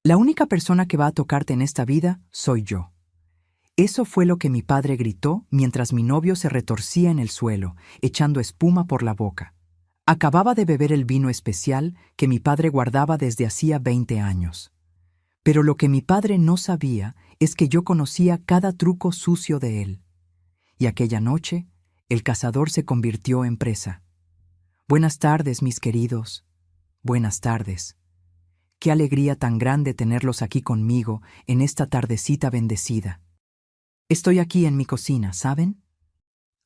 La única persona que va a tocarte en esta vida soy yo. Eso fue lo que mi padre gritó mientras mi novio se retorcía en el suelo, echando espuma por la boca. Acababa de beber el vino especial que mi padre guardaba desde hacía 20 años. Pero lo que mi padre no sabía es que yo conocía cada truco sucio de él. Y aquella noche, el cazador se convirtió en presa. Buenas tardes, mis queridos. Buenas tardes. Qué alegría tan grande tenerlos aquí conmigo en esta tardecita bendecida. Estoy aquí en mi cocina, ¿saben?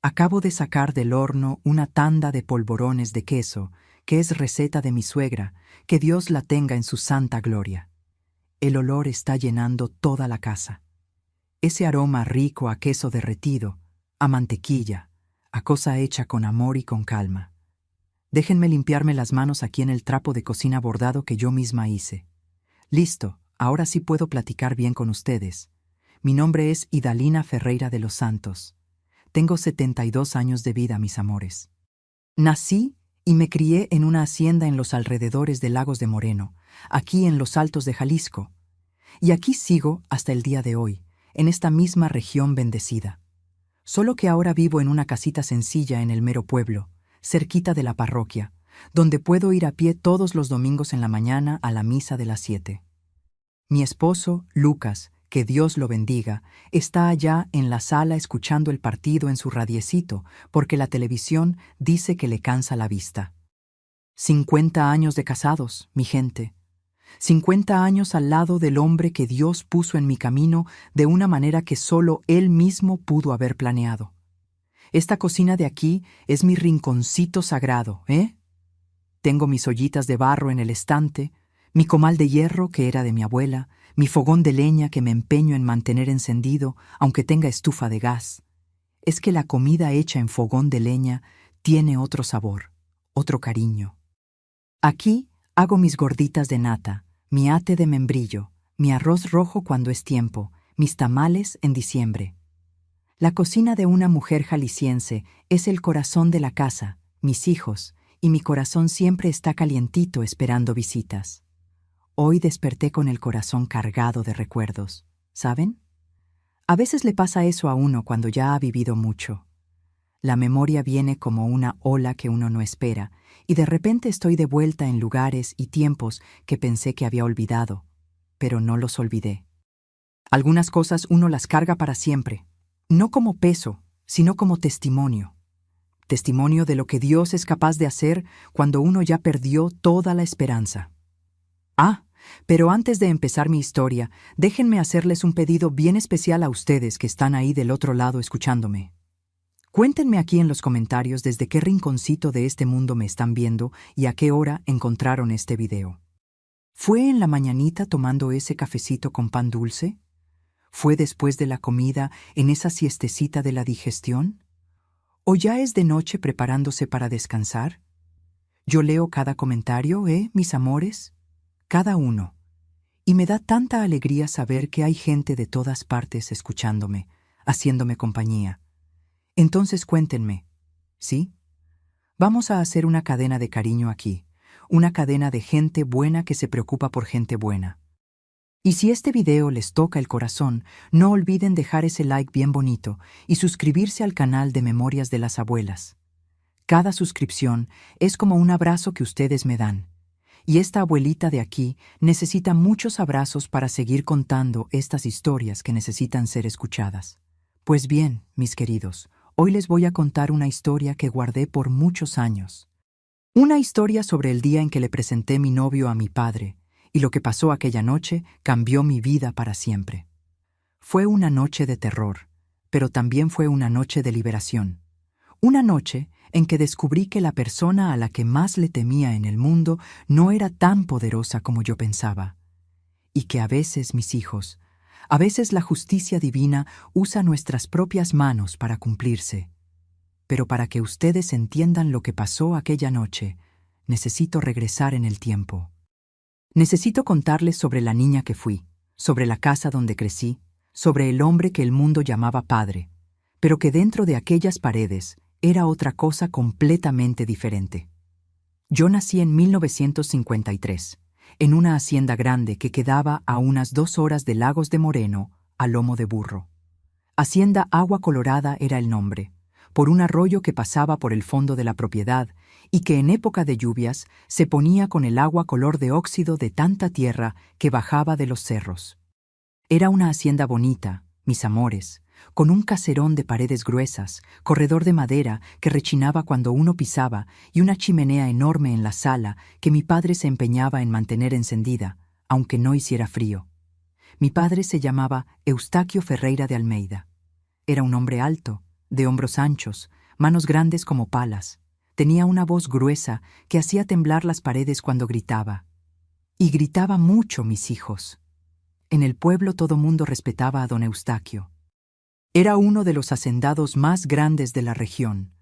Acabo de sacar del horno una tanda de polvorones de queso, que es receta de mi suegra, que Dios la tenga en su santa gloria. El olor está llenando toda la casa. Ese aroma rico a queso derretido, a mantequilla, a cosa hecha con amor y con calma. Déjenme limpiarme las manos aquí en el trapo de cocina bordado que yo misma hice. Listo, ahora sí puedo platicar bien con ustedes. Mi nombre es Idalina Ferreira de los Santos. Tengo 72 años de vida, mis amores. Nací y me crié en una hacienda en los alrededores de Lagos de Moreno, aquí en los Altos de Jalisco. Y aquí sigo hasta el día de hoy, en esta misma región bendecida. Solo que ahora vivo en una casita sencilla en el mero pueblo, cerquita de la parroquia, donde puedo ir a pie todos los domingos en la mañana a la misa de las 7. Mi esposo, Lucas, que Dios lo bendiga, está allá en la sala escuchando el partido en su radiecito, porque la televisión dice que le cansa la vista. 50 años de casados, mi gente. 50 años al lado del hombre que Dios puso en mi camino de una manera que solo Él mismo pudo haber planeado. Esta cocina de aquí es mi rinconcito sagrado, ¿eh? Tengo mis ollitas de barro en el estante, mi comal de hierro que era de mi abuela, mi fogón de leña que me empeño en mantener encendido, aunque tenga estufa de gas. Es que la comida hecha en fogón de leña tiene otro sabor, otro cariño. Aquí hago mis gorditas de nata, mi ate de membrillo, mi arroz rojo cuando es tiempo, mis tamales en diciembre. La cocina de una mujer jalisciense es el corazón de la casa, mis hijos, y mi corazón siempre está calientito esperando visitas. Hoy desperté con el corazón cargado de recuerdos, ¿saben? A veces le pasa eso a uno cuando ya ha vivido mucho. La memoria viene como una ola que uno no espera, y de repente estoy de vuelta en lugares y tiempos que pensé que había olvidado, pero no los olvidé. Algunas cosas uno las carga para siempre, no como peso, sino como testimonio. Testimonio de lo que Dios es capaz de hacer cuando uno ya perdió toda la esperanza. Pero antes de empezar mi historia, déjenme hacerles un pedido bien especial a ustedes que están ahí del otro lado escuchándome. Cuéntenme aquí en los comentarios desde qué rinconcito de este mundo me están viendo y a qué hora encontraron este video. ¿Fue en la mañanita tomando ese cafecito con pan dulce? ¿Fue después de la comida en esa siestecita de la digestión? ¿O ya es de noche preparándose para descansar? Yo leo cada comentario, mis amores, cada uno. Y me da tanta alegría saber que hay gente de todas partes escuchándome, haciéndome compañía. Entonces cuéntenme, ¿sí? Vamos a hacer una cadena de cariño aquí, una cadena de gente buena que se preocupa por gente buena. Y si este video les toca el corazón, no olviden dejar ese like bien bonito y suscribirse al canal de Memorias de las Abuelas. Cada suscripción es como un abrazo que ustedes me dan. Y esta abuelita de aquí necesita muchos abrazos para seguir contando estas historias que necesitan ser escuchadas. Pues bien, mis queridos, hoy les voy a contar una historia que guardé por muchos años. Una historia sobre el día en que le presenté mi novio a mi padre, y lo que pasó aquella noche cambió mi vida para siempre. Fue una noche de terror, pero también fue una noche de liberación. Una noche en que descubrí que la persona a la que más le temía en el mundo no era tan poderosa como yo pensaba. Y que a veces, mis hijos, a veces la justicia divina usa nuestras propias manos para cumplirse. Pero para que ustedes entiendan lo que pasó aquella noche, necesito regresar en el tiempo. Necesito contarles sobre la niña que fui, sobre la casa donde crecí, sobre el hombre que el mundo llamaba padre, pero que dentro de aquellas paredes era otra cosa completamente diferente. Yo nací en 1953, en una hacienda grande que quedaba a unas 2 horas de Lagos de Moreno, a lomo de burro. Hacienda Agua Colorada era el nombre, por un arroyo que pasaba por el fondo de la propiedad y que en época de lluvias se ponía con el agua color de óxido de tanta tierra que bajaba de los cerros. Era una hacienda bonita, mis amores, con un caserón de paredes gruesas, corredor de madera que rechinaba cuando uno pisaba y una chimenea enorme en la sala que mi padre se empeñaba en mantener encendida, aunque no hiciera frío. Mi padre se llamaba Eustaquio Ferreira de Almeida. Era un hombre alto, de hombros anchos, manos grandes como palas. Tenía una voz gruesa que hacía temblar las paredes cuando gritaba. Y gritaba mucho, mis hijos. En el pueblo todo mundo respetaba a don Eustaquio. Era uno de los hacendados más grandes de la región,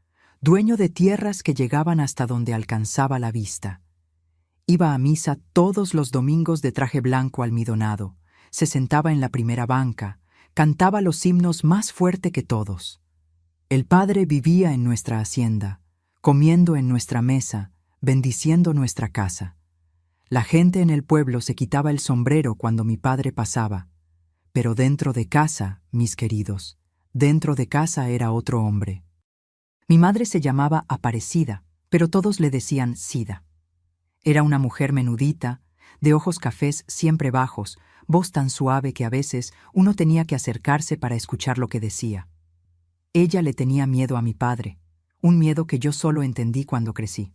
dueño de tierras que llegaban hasta donde alcanzaba la vista. Iba a misa todos los domingos de traje blanco almidonado, se sentaba en la primera banca, cantaba los himnos más fuerte que todos. El padre vivía en nuestra hacienda, comiendo en nuestra mesa, bendiciendo nuestra casa. La gente en el pueblo se quitaba el sombrero cuando mi padre pasaba, pero dentro de casa, mis queridos, dentro de casa era otro hombre. Mi madre se llamaba Aparecida, pero todos le decían Sida. Era una mujer menudita, de ojos cafés siempre bajos, voz tan suave que a veces uno tenía que acercarse para escuchar lo que decía. Ella le tenía miedo a mi padre, un miedo que yo solo entendí cuando crecí.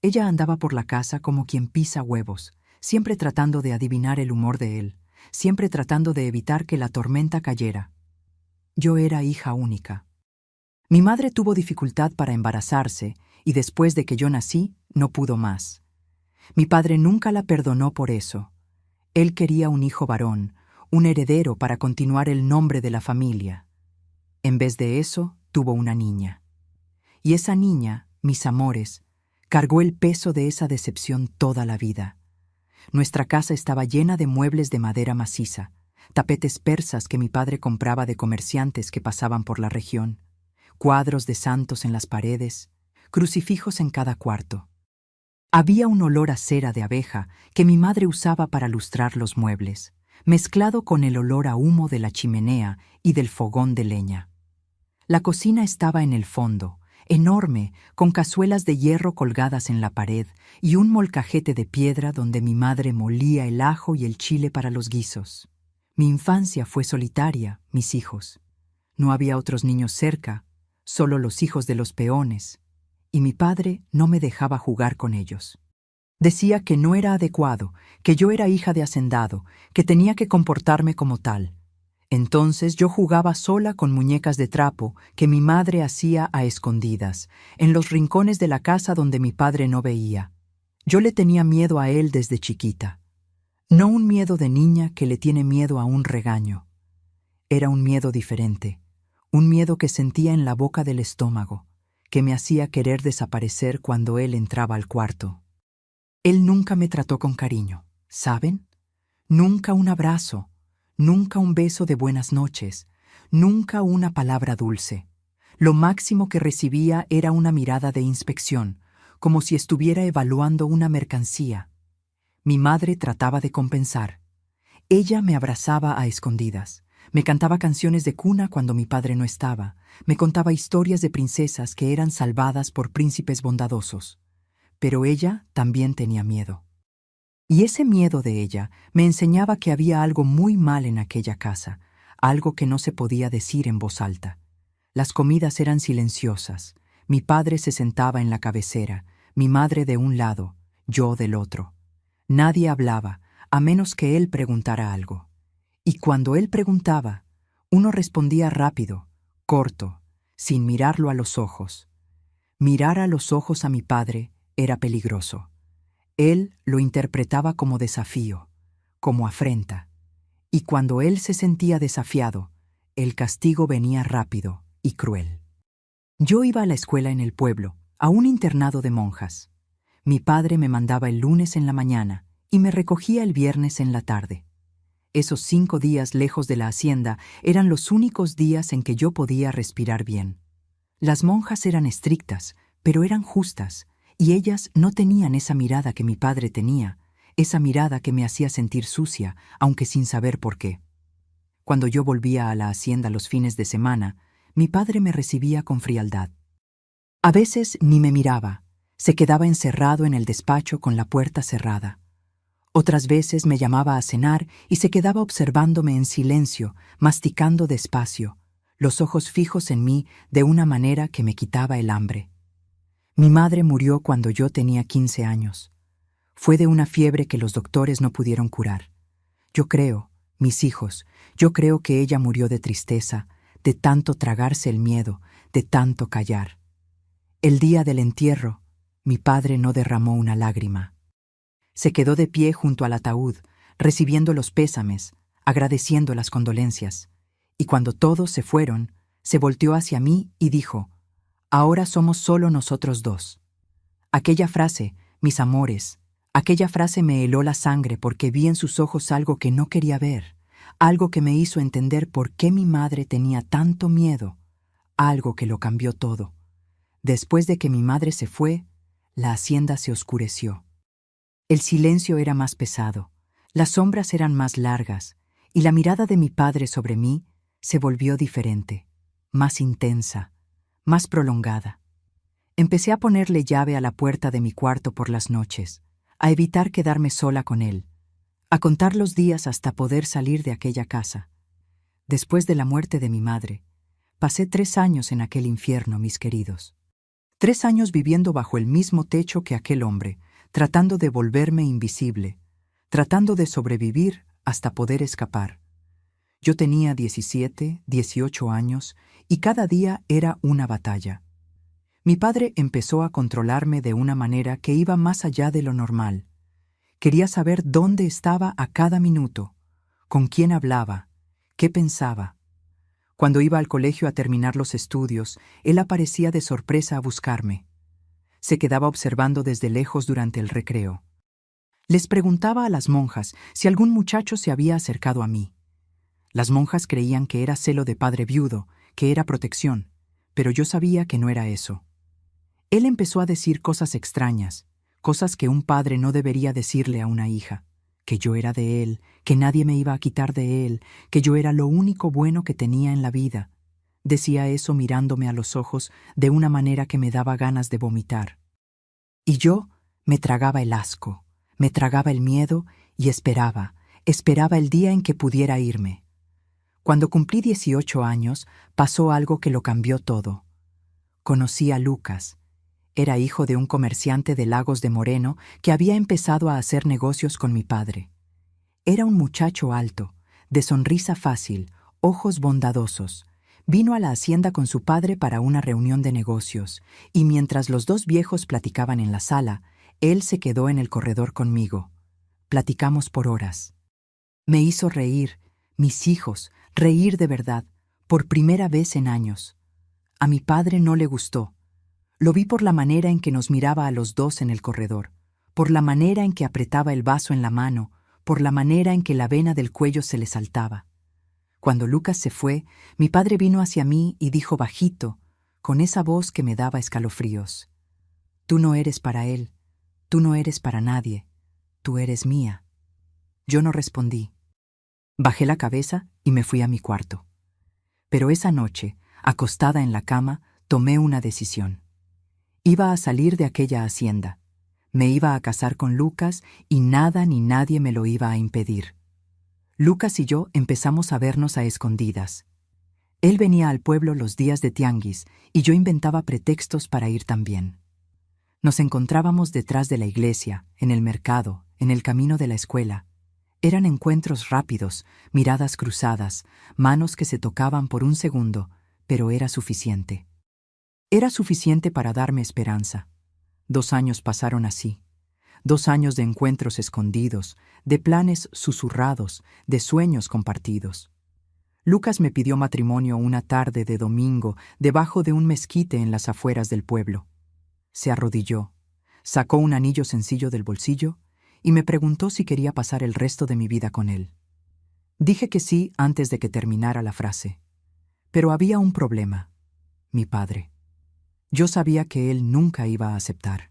Ella andaba por la casa como quien pisa huevos, siempre tratando de adivinar el humor de él, siempre tratando de evitar que la tormenta cayera. Yo era hija única. Mi madre tuvo dificultad para embarazarse y después de que yo nací, no pudo más. Mi padre nunca la perdonó por eso. Él quería un hijo varón, un heredero para continuar el nombre de la familia. En vez de eso, tuvo una niña. Y esa niña, mis amores, cargó el peso de esa decepción toda la vida. Nuestra casa estaba llena de muebles de madera maciza, tapetes persas que mi padre compraba de comerciantes que pasaban por la región, cuadros de santos en las paredes, crucifijos en cada cuarto. Había un olor a cera de abeja que mi madre usaba para lustrar los muebles, mezclado con el olor a humo de la chimenea y del fogón de leña. La cocina estaba en el fondo, enorme, con cazuelas de hierro colgadas en la pared y un molcajete de piedra donde mi madre molía el ajo y el chile para los guisos. Mi infancia fue solitaria, mis hijos. No había otros niños cerca, solo los hijos de los peones, y mi padre no me dejaba jugar con ellos. Decía que no era adecuado, que yo era hija de hacendado, que tenía que comportarme como tal. Entonces yo jugaba sola con muñecas de trapo que mi madre hacía a escondidas, en los rincones de la casa donde mi padre no veía. Yo le tenía miedo a él desde chiquita. No un miedo de niña que le tiene miedo a un regaño. Era un miedo diferente, un miedo que sentía en la boca del estómago, que me hacía querer desaparecer cuando él entraba al cuarto. Él nunca me trató con cariño, ¿saben? Nunca un abrazo, nunca un beso de buenas noches, nunca una palabra dulce. Lo máximo que recibía era una mirada de inspección, como si estuviera evaluando una mercancía. Mi madre trataba de compensar. Ella me abrazaba a escondidas, me cantaba canciones de cuna cuando mi padre no estaba, me contaba historias de princesas que eran salvadas por príncipes bondadosos. Pero ella también tenía miedo. Y ese miedo de ella me enseñaba que había algo muy mal en aquella casa, algo que no se podía decir en voz alta. Las comidas eran silenciosas. Mi padre se sentaba en la cabecera, mi madre de un lado, yo del otro. Nadie hablaba, a menos que él preguntara algo. Y cuando él preguntaba, uno respondía rápido, corto, sin mirarlo a los ojos. Mirar a los ojos a mi padre era peligroso. Él lo interpretaba como desafío, como afrenta. Y cuando él se sentía desafiado, el castigo venía rápido y cruel. Yo iba a la escuela en el pueblo, a un internado de monjas. Mi padre me mandaba el lunes en la mañana y me recogía el viernes en la tarde. Esos 5 días lejos de la hacienda eran los únicos días en que yo podía respirar bien. Las monjas eran estrictas, pero eran justas, y ellas no tenían esa mirada que mi padre tenía, esa mirada que me hacía sentir sucia, aunque sin saber por qué. Cuando yo volvía a la hacienda los fines de semana, mi padre me recibía con frialdad. A veces ni me miraba, se quedaba encerrado en el despacho con la puerta cerrada. Otras veces me llamaba a cenar y se quedaba observándome en silencio, masticando despacio, los ojos fijos en mí de una manera que me quitaba el hambre. Mi madre murió cuando yo tenía 15 años. Fue de una fiebre que los doctores no pudieron curar. Yo creo, mis hijos, yo creo que ella murió de tristeza, de tanto tragarse el miedo, de tanto callar. El día del entierro, mi padre no derramó una lágrima. Se quedó de pie junto al ataúd, recibiendo los pésames, agradeciendo las condolencias. Y cuando todos se fueron, se volteó hacia mí y dijo: «Ahora somos solo nosotros dos». Aquella frase, mis amores, aquella frase me heló la sangre porque vi en sus ojos algo que no quería ver, algo que me hizo entender por qué mi madre tenía tanto miedo, algo que lo cambió todo. Después de que mi madre se fue, la hacienda se oscureció. El silencio era más pesado, las sombras eran más largas, y la mirada de mi padre sobre mí se volvió diferente, más intensa, más prolongada. Empecé a ponerle llave a la puerta de mi cuarto por las noches, a evitar quedarme sola con él, a contar los días hasta poder salir de aquella casa. Después de la muerte de mi madre, pasé 3 años en aquel infierno, mis queridos. 3 años viviendo bajo el mismo techo que aquel hombre, tratando de volverme invisible, tratando de sobrevivir hasta poder escapar. Yo tenía 17, 18 años y cada día era una batalla. Mi padre empezó a controlarme de una manera que iba más allá de lo normal. Quería saber dónde estaba a cada minuto, con quién hablaba, qué pensaba. Cuando iba al colegio a terminar los estudios, él aparecía de sorpresa a buscarme. Se quedaba observando desde lejos durante el recreo. Les preguntaba a las monjas si algún muchacho se había acercado a mí. Las monjas creían que era celo de padre viudo, que era protección, pero yo sabía que no era eso. Él empezó a decir cosas extrañas, cosas que un padre no debería decirle a una hija, que yo era de él, que nadie me iba a quitar de él, que yo era lo único bueno que tenía en la vida. Decía eso mirándome a los ojos de una manera que me daba ganas de vomitar. Y yo me tragaba el asco, me tragaba el miedo y esperaba el día en que pudiera irme. Cuando cumplí 18 años, pasó algo que lo cambió todo. Conocí a Lucas. Era hijo de un comerciante de Lagos de Moreno que había empezado a hacer negocios con mi padre. Era un muchacho alto, de sonrisa fácil, ojos bondadosos. Vino a la hacienda con su padre para una reunión de negocios, y mientras los dos viejos platicaban en la sala, él se quedó en el corredor conmigo. Platicamos por horas. Me hizo reír, mis hijos, reír de verdad, por primera vez en años. A mi padre no le gustó. Lo vi por la manera en que nos miraba a los dos en el corredor, por la manera en que apretaba el vaso en la mano, por la manera en que la vena del cuello se le saltaba. Cuando Lucas se fue, mi padre vino hacia mí y dijo bajito, con esa voz que me daba escalofríos: «Tú no eres para él, tú no eres para nadie, tú eres mía». Yo no respondí. Bajé la cabeza y me fui a mi cuarto. Pero esa noche, acostada en la cama, tomé una decisión. Iba a salir de aquella hacienda. Me iba a casar con Lucas y nada ni nadie me lo iba a impedir. Lucas y yo empezamos a vernos a escondidas. Él venía al pueblo los días de tianguis y yo inventaba pretextos para ir también. Nos encontrábamos detrás de la iglesia, en el mercado, en el camino de la escuela. Eran encuentros rápidos, miradas cruzadas, manos que se tocaban por un segundo, pero era suficiente. Era suficiente para darme esperanza. 2 años pasaron así. 2 años de encuentros escondidos, de planes susurrados, de sueños compartidos. Lucas me pidió matrimonio una tarde de domingo debajo de un mezquite en las afueras del pueblo. Se arrodilló, sacó un anillo sencillo del bolsillo y me preguntó si quería pasar el resto de mi vida con él. Dije que sí antes de que terminara la frase. Pero había un problema: mi padre. Yo sabía que él nunca iba a aceptar.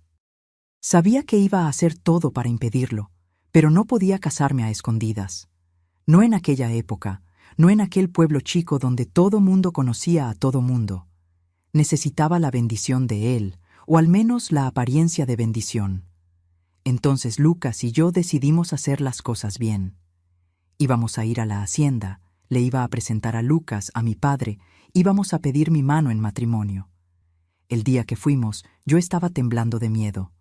Sabía que iba a hacer todo para impedirlo, Pero no podía casarme a escondidas. No en aquella época, no en aquel pueblo chico donde todo mundo conocía a todo mundo. Necesitaba la bendición de él, o al menos la apariencia de bendición. Entonces Lucas y yo decidimos hacer las cosas bien. Íbamos a ir a la hacienda, le iba a presentar a Lucas, a mi padre, íbamos a pedir mi mano en matrimonio. El día que fuimos, yo estaba temblando de miedo.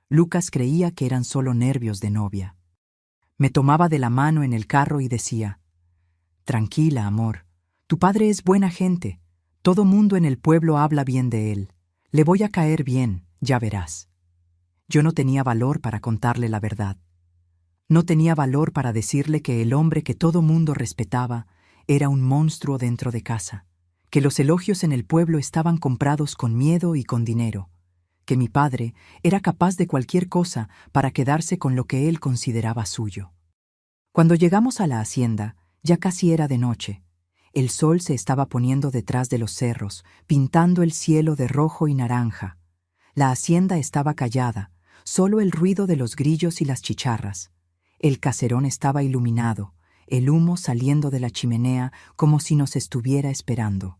Lucas creía que eran solo nervios de novia. Me tomaba de la mano en el carro y decía: «Tranquila, amor, tu padre es buena gente. Todo mundo en el pueblo habla bien de él. Le voy a caer bien, ya verás». Yo no tenía valor para contarle la verdad. No tenía valor para decirle que el hombre que todo mundo respetaba era un monstruo dentro de casa, que los elogios en el pueblo estaban comprados con miedo y con dinero, que mi padre era capaz de cualquier cosa para quedarse con lo que él consideraba suyo. Cuando llegamos a la hacienda, ya casi era de noche. El sol se estaba poniendo detrás de los cerros, pintando el cielo de rojo y naranja. La hacienda estaba callada, solo el ruido de los grillos y las chicharras. El caserón estaba iluminado, el humo saliendo de la chimenea como si nos estuviera esperando.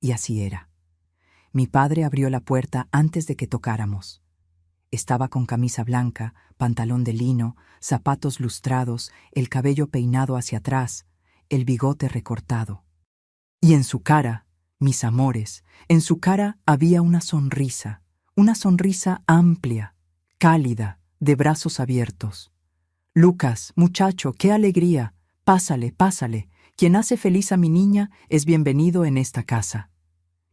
Y así era. Mi padre abrió la puerta antes de que tocáramos. Estaba con camisa blanca, pantalón de lino, zapatos lustrados, el cabello peinado hacia atrás, el bigote recortado. Y en su cara, mis amores, en su cara había una sonrisa amplia, cálida, de brazos abiertos. «Lucas, muchacho, qué alegría. Pásale, pásale. Quien hace feliz a mi niña es bienvenido en esta casa».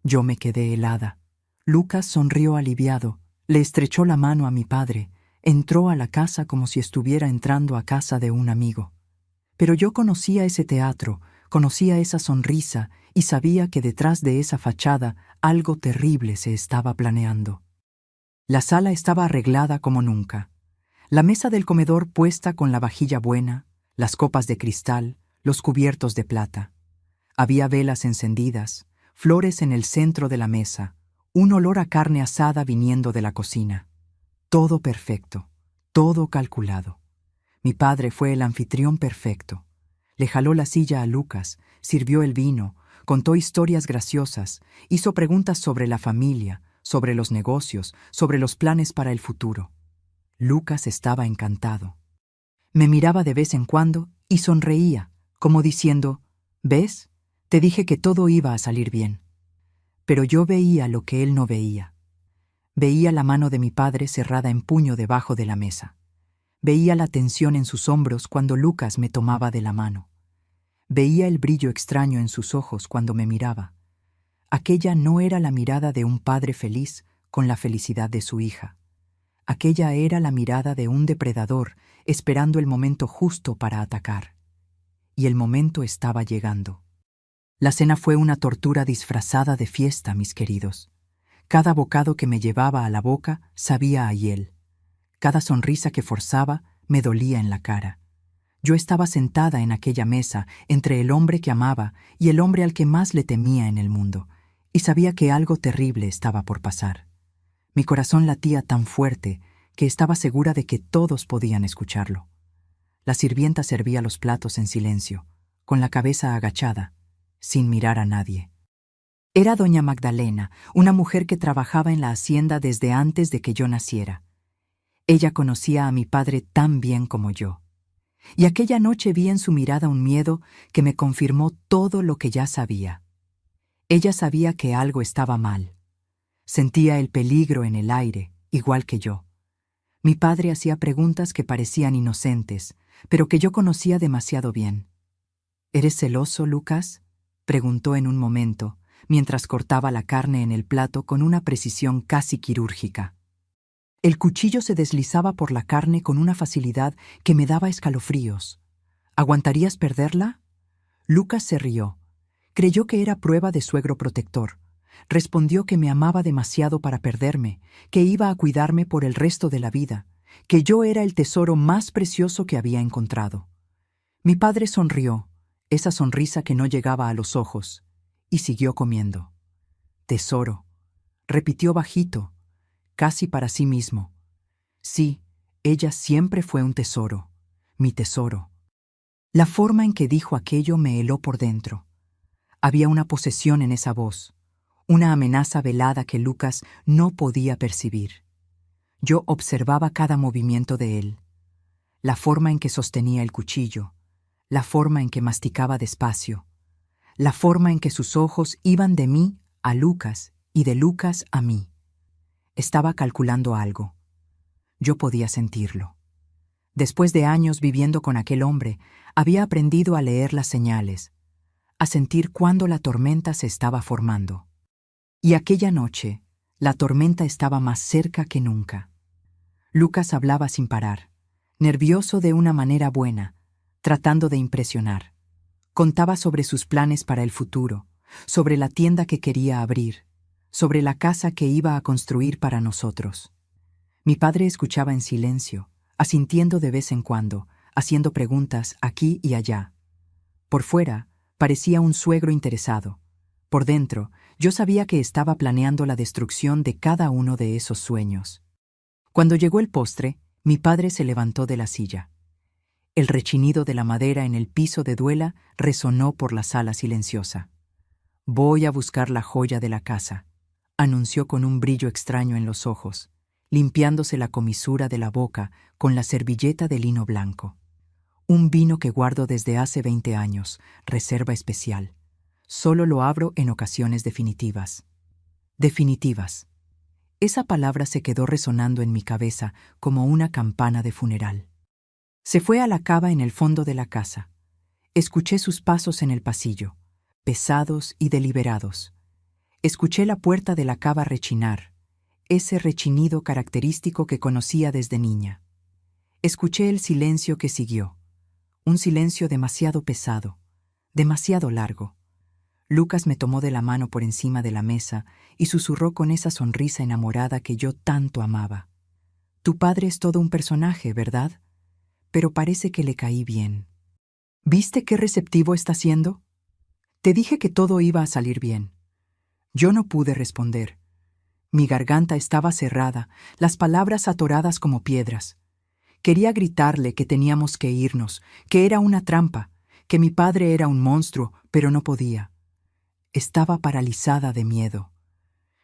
Yo me quedé helada. Lucas sonrió aliviado, le estrechó la mano a mi padre, entró a la casa como si estuviera entrando a casa de un amigo. Pero yo conocía ese teatro, conocía esa sonrisa y sabía que detrás de esa fachada algo terrible se estaba planeando. La sala estaba arreglada como nunca. La mesa del comedor puesta con la vajilla buena, las copas de cristal, los cubiertos de plata. Había velas encendidas, flores en el centro de la mesa, un olor a carne asada viniendo de la cocina. Todo perfecto, todo calculado. Mi padre fue el anfitrión perfecto. Le jaló la silla a Lucas, sirvió el vino, contó historias graciosas, hizo preguntas sobre la familia, sobre los negocios, sobre los planes para el futuro. Lucas estaba encantado. Me miraba de vez en cuando y sonreía, como diciendo: «¿Ves? Te dije que todo iba a salir bien». Pero yo veía lo que él no veía. Veía la mano de mi padre cerrada en puño debajo de la mesa. Veía la tensión en sus hombros cuando Lucas me tomaba de la mano. Veía el brillo extraño en sus ojos cuando me miraba. Aquella no era la mirada de un padre feliz con la felicidad de su hija. Aquella era la mirada de un depredador esperando el momento justo para atacar. Y el momento estaba llegando. La cena fue una tortura disfrazada de fiesta, mis queridos. Cada bocado que me llevaba a la boca sabía a hiel. Cada sonrisa que forzaba me dolía en la cara. Yo estaba sentada en aquella mesa entre el hombre que amaba y el hombre al que más le temía en el mundo, y sabía que algo terrible estaba por pasar. Mi corazón latía tan fuerte que estaba segura de que todos podían escucharlo. La sirvienta servía los platos en silencio, con la cabeza agachada, sin mirar a nadie. Era doña Magdalena, una mujer que trabajaba en la hacienda desde antes de que yo naciera. Ella conocía a mi padre tan bien como yo. Y aquella noche vi en su mirada un miedo que me confirmó todo lo que ya sabía. Ella sabía que algo estaba mal. Sentía el peligro en el aire, igual que yo. Mi padre hacía preguntas que parecían inocentes, pero que yo conocía demasiado bien. «¿Eres celoso, Lucas?», preguntó en un momento, mientras cortaba la carne en el plato con una precisión casi quirúrgica. El cuchillo se deslizaba por la carne con una facilidad que me daba escalofríos. «¿Aguantarías perderla?». Lucas se rió. Creyó que era prueba de suegro protector. Respondió que me amaba demasiado para perderme, que iba a cuidarme por el resto de la vida, que yo era el tesoro más precioso que había encontrado. Mi padre sonrió, esa sonrisa que no llegaba a los ojos, y siguió comiendo. «Tesoro», repitió bajito, casi para sí mismo. Sí, ella siempre fue un tesoro, mi tesoro. La forma en que dijo aquello me heló por dentro. Había una posesión en esa voz, una amenaza velada que Lucas no podía percibir. Yo observaba cada movimiento de él, la forma en que sostenía el cuchillo, la forma en que masticaba despacio, la forma en que sus ojos iban de mí a Lucas y de Lucas a mí. Estaba calculando algo. Yo podía sentirlo. Después de años viviendo con aquel hombre, había aprendido a leer las señales, a sentir cuándo la tormenta se estaba formando. Y aquella noche, la tormenta estaba más cerca que nunca. Lucas hablaba sin parar, nervioso de una manera buena, tratando de impresionar. Contaba sobre sus planes para el futuro, sobre la tienda que quería abrir, sobre la casa que iba a construir para nosotros. Mi padre escuchaba en silencio, asintiendo de vez en cuando, haciendo preguntas aquí y allá. Por fuera, parecía un suegro interesado. Por dentro, yo sabía que estaba planeando la destrucción de cada uno de esos sueños. Cuando llegó el postre, mi padre se levantó de la silla. El rechinido de la madera en el piso de duela resonó por la sala silenciosa. «Voy a buscar la joya de la casa», anunció con un brillo extraño en los ojos, limpiándose la comisura de la boca con la servilleta de lino blanco. «Un vino que guardo desde hace 20 años, reserva especial. Solo lo abro en ocasiones definitivas». Definitivas. Esa palabra se quedó resonando en mi cabeza como una campana de funeral. Se fue a la cava en el fondo de la casa. Escuché sus pasos en el pasillo, pesados y deliberados. Escuché la puerta de la cava rechinar, ese rechinido característico que conocía desde niña. Escuché el silencio que siguió, un silencio demasiado pesado, demasiado largo. Lucas me tomó de la mano por encima de la mesa y susurró con esa sonrisa enamorada que yo tanto amaba. «Tu padre es todo un personaje, ¿verdad? Pero parece que le caí bien. ¿Viste qué receptivo está siendo? Te dije que todo iba a salir bien». Yo no pude responder. Mi garganta estaba cerrada, las palabras atoradas como piedras. Quería gritarle que teníamos que irnos, que era una trampa, que mi padre era un monstruo, pero no podía. Estaba paralizada de miedo.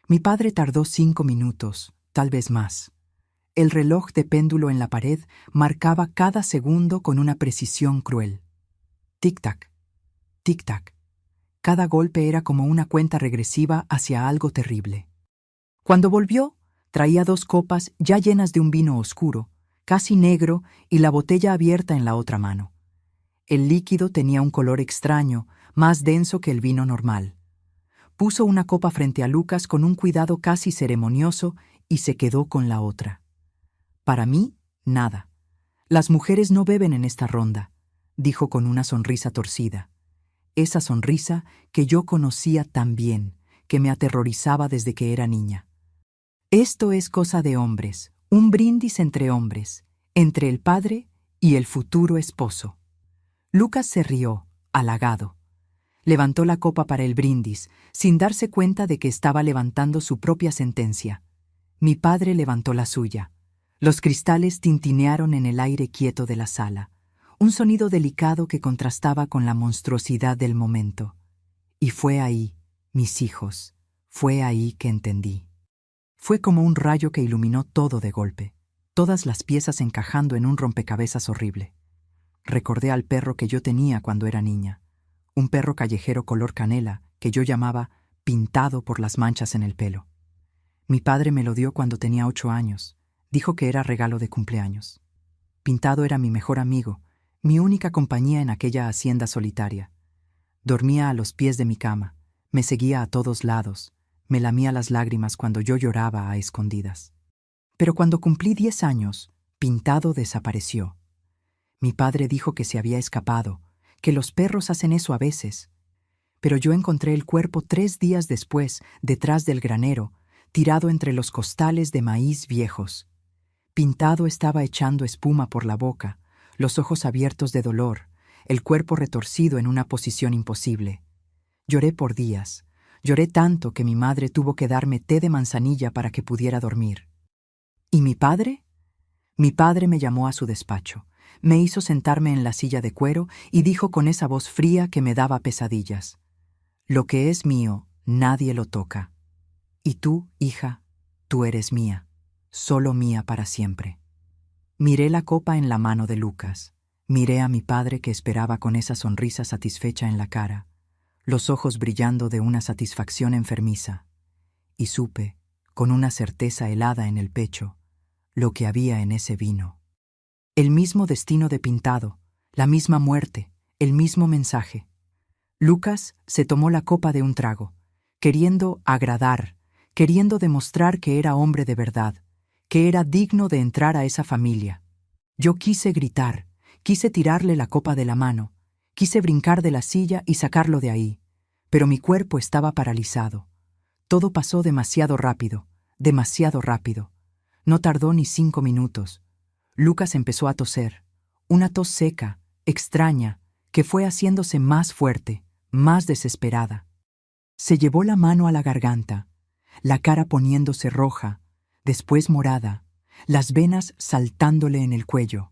Mi padre tardó 5 minutos, tal vez más. El reloj de péndulo en la pared marcaba cada segundo con una precisión cruel. Tic-tac, tic-tac. Cada golpe era como una cuenta regresiva hacia algo terrible. Cuando volvió, traía 2 copas ya llenas de un vino oscuro, casi negro, y la botella abierta en la otra mano. El líquido tenía un color extraño, más denso que el vino normal. Puso una copa frente a Lucas con un cuidado casi ceremonioso y se quedó con la otra. «Para mí, nada. Las mujeres no beben en esta ronda», dijo con una sonrisa torcida. Esa sonrisa que yo conocía tan bien, que me aterrorizaba desde que era niña. «Esto es cosa de hombres, un brindis entre hombres, entre el padre y el futuro esposo». Lucas se rió, halagado. Levantó la copa para el brindis, sin darse cuenta de que estaba levantando su propia sentencia. Mi padre levantó la suya. Los cristales tintinearon en el aire quieto de la sala, un sonido delicado que contrastaba con la monstruosidad del momento. Y fue ahí, mis hijos, fue ahí que entendí. Fue como un rayo que iluminó todo de golpe, todas las piezas encajando en un rompecabezas horrible. Recordé al perro que yo tenía cuando era niña. Un perro callejero color canela que yo llamaba Pintado por las manchas en el pelo. Mi padre me lo dio cuando tenía 8 años. Dijo que era regalo de cumpleaños. Pintado era mi mejor amigo, mi única compañía en aquella hacienda solitaria. Dormía a los pies de mi cama, me seguía a todos lados, me lamía las lágrimas cuando yo lloraba a escondidas. Pero cuando cumplí 10 años, Pintado desapareció. Mi padre dijo que se había escapado, que los perros hacen eso a veces. Pero yo encontré el cuerpo 3 días después, detrás del granero, tirado entre los costales de maíz viejos. Pintado estaba echando espuma por la boca, los ojos abiertos de dolor, el cuerpo retorcido en una posición imposible. Lloré por días, lloré tanto que mi madre tuvo que darme té de manzanilla para que pudiera dormir. ¿Y mi padre? Mi padre me llamó a su despacho. Me hizo sentarme en la silla de cuero y dijo con esa voz fría que me daba pesadillas: «Lo que es mío, nadie lo toca. Y tú, hija, tú eres mía, solo mía para siempre». Miré la copa en la mano de Lucas. Miré a mi padre que esperaba con esa sonrisa satisfecha en la cara, los ojos brillando de una satisfacción enfermiza, y supe, con una certeza helada en el pecho, lo que había en ese vino. El mismo destino de Pintado, la misma muerte, el mismo mensaje. Lucas se tomó la copa de un trago, queriendo agradar, queriendo demostrar que era hombre de verdad, que era digno de entrar a esa familia. Yo quise gritar, quise tirarle la copa de la mano, quise brincar de la silla y sacarlo de ahí, pero mi cuerpo estaba paralizado. Todo pasó demasiado rápido, demasiado rápido. No tardó ni 5 minutos. Lucas empezó a toser, una tos seca, extraña, que fue haciéndose más fuerte, más desesperada. Se llevó la mano a la garganta, la cara poniéndose roja, después morada, las venas saltándole en el cuello.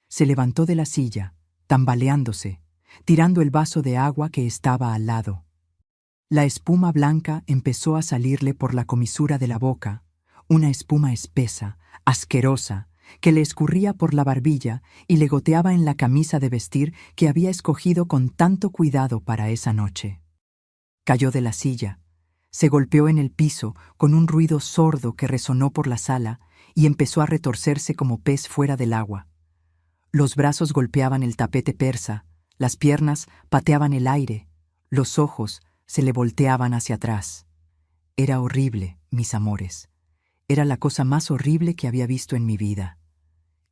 Se levantó de la silla, tambaleándose, tirando el vaso de agua que estaba al lado. La espuma blanca empezó a salirle por la comisura de la boca, una espuma espesa, asquerosa, que le escurría por la barbilla y le goteaba en la camisa de vestir que había escogido con tanto cuidado para esa noche. Cayó de la silla, se golpeó en el piso con un ruido sordo que resonó por la sala y empezó a retorcerse como pez fuera del agua. Los brazos golpeaban el tapete persa, las piernas pateaban el aire, los ojos se le volteaban hacia atrás. Era horrible, mis amores. Era la cosa más horrible que había visto en mi vida.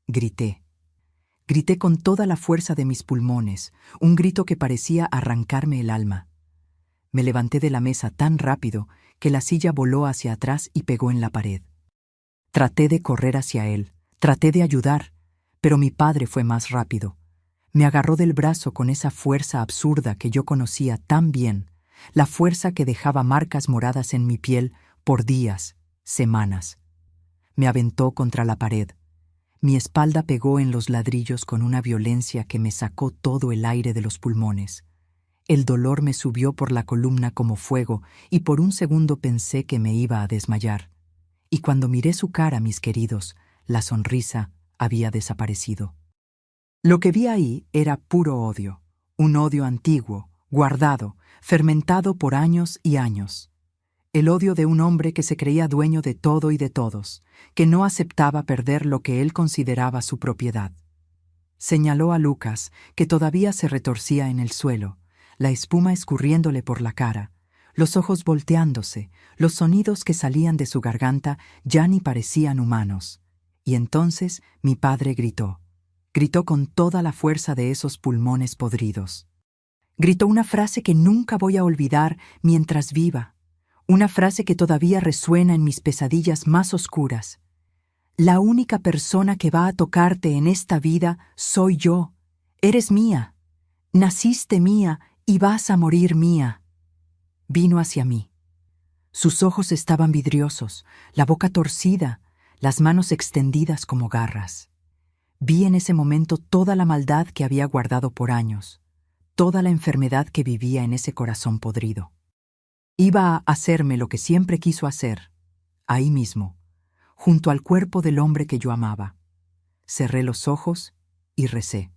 Grité. Grité con toda la fuerza de mis pulmones, un grito que parecía arrancarme el alma. Me levanté de la mesa tan rápido que la silla voló hacia atrás y pegó en la pared. Traté de correr hacia él, traté de ayudar, pero mi padre fue más rápido. Me agarró del brazo con esa fuerza absurda que yo conocía tan bien, la fuerza que dejaba marcas moradas en mi piel por días, semanas. Me aventó contra la pared. Mi espalda pegó en los ladrillos con una violencia que me sacó todo el aire de los pulmones. El dolor me subió por la columna como fuego y por un segundo pensé que me iba a desmayar. Y cuando miré su cara, mis queridos, la sonrisa había desaparecido. Lo que vi ahí era puro odio, un odio antiguo, guardado, fermentado por años y años. El odio de un hombre que se creía dueño de todo y de todos, que no aceptaba perder lo que él consideraba su propiedad. Señaló a Lucas, que todavía se retorcía en el suelo, la espuma escurriéndole por la cara, los ojos volteándose, los sonidos que salían de su garganta ya ni parecían humanos. Y entonces mi padre gritó. Gritó con toda la fuerza de esos pulmones podridos. Gritó una frase que nunca voy a olvidar mientras viva, una frase que todavía resuena en mis pesadillas más oscuras. La única persona que va a tocarte en esta vida soy yo. Eres mía. Naciste mía y vas a morir mía. Vino hacia mí. Sus ojos estaban vidriosos, la boca torcida, las manos extendidas como garras. Vi en ese momento toda la maldad que había guardado por años, toda la enfermedad que vivía en ese corazón podrido. Iba a hacerme lo que siempre quiso hacer, ahí mismo, junto al cuerpo del hombre que yo amaba. Cerré los ojos y recé.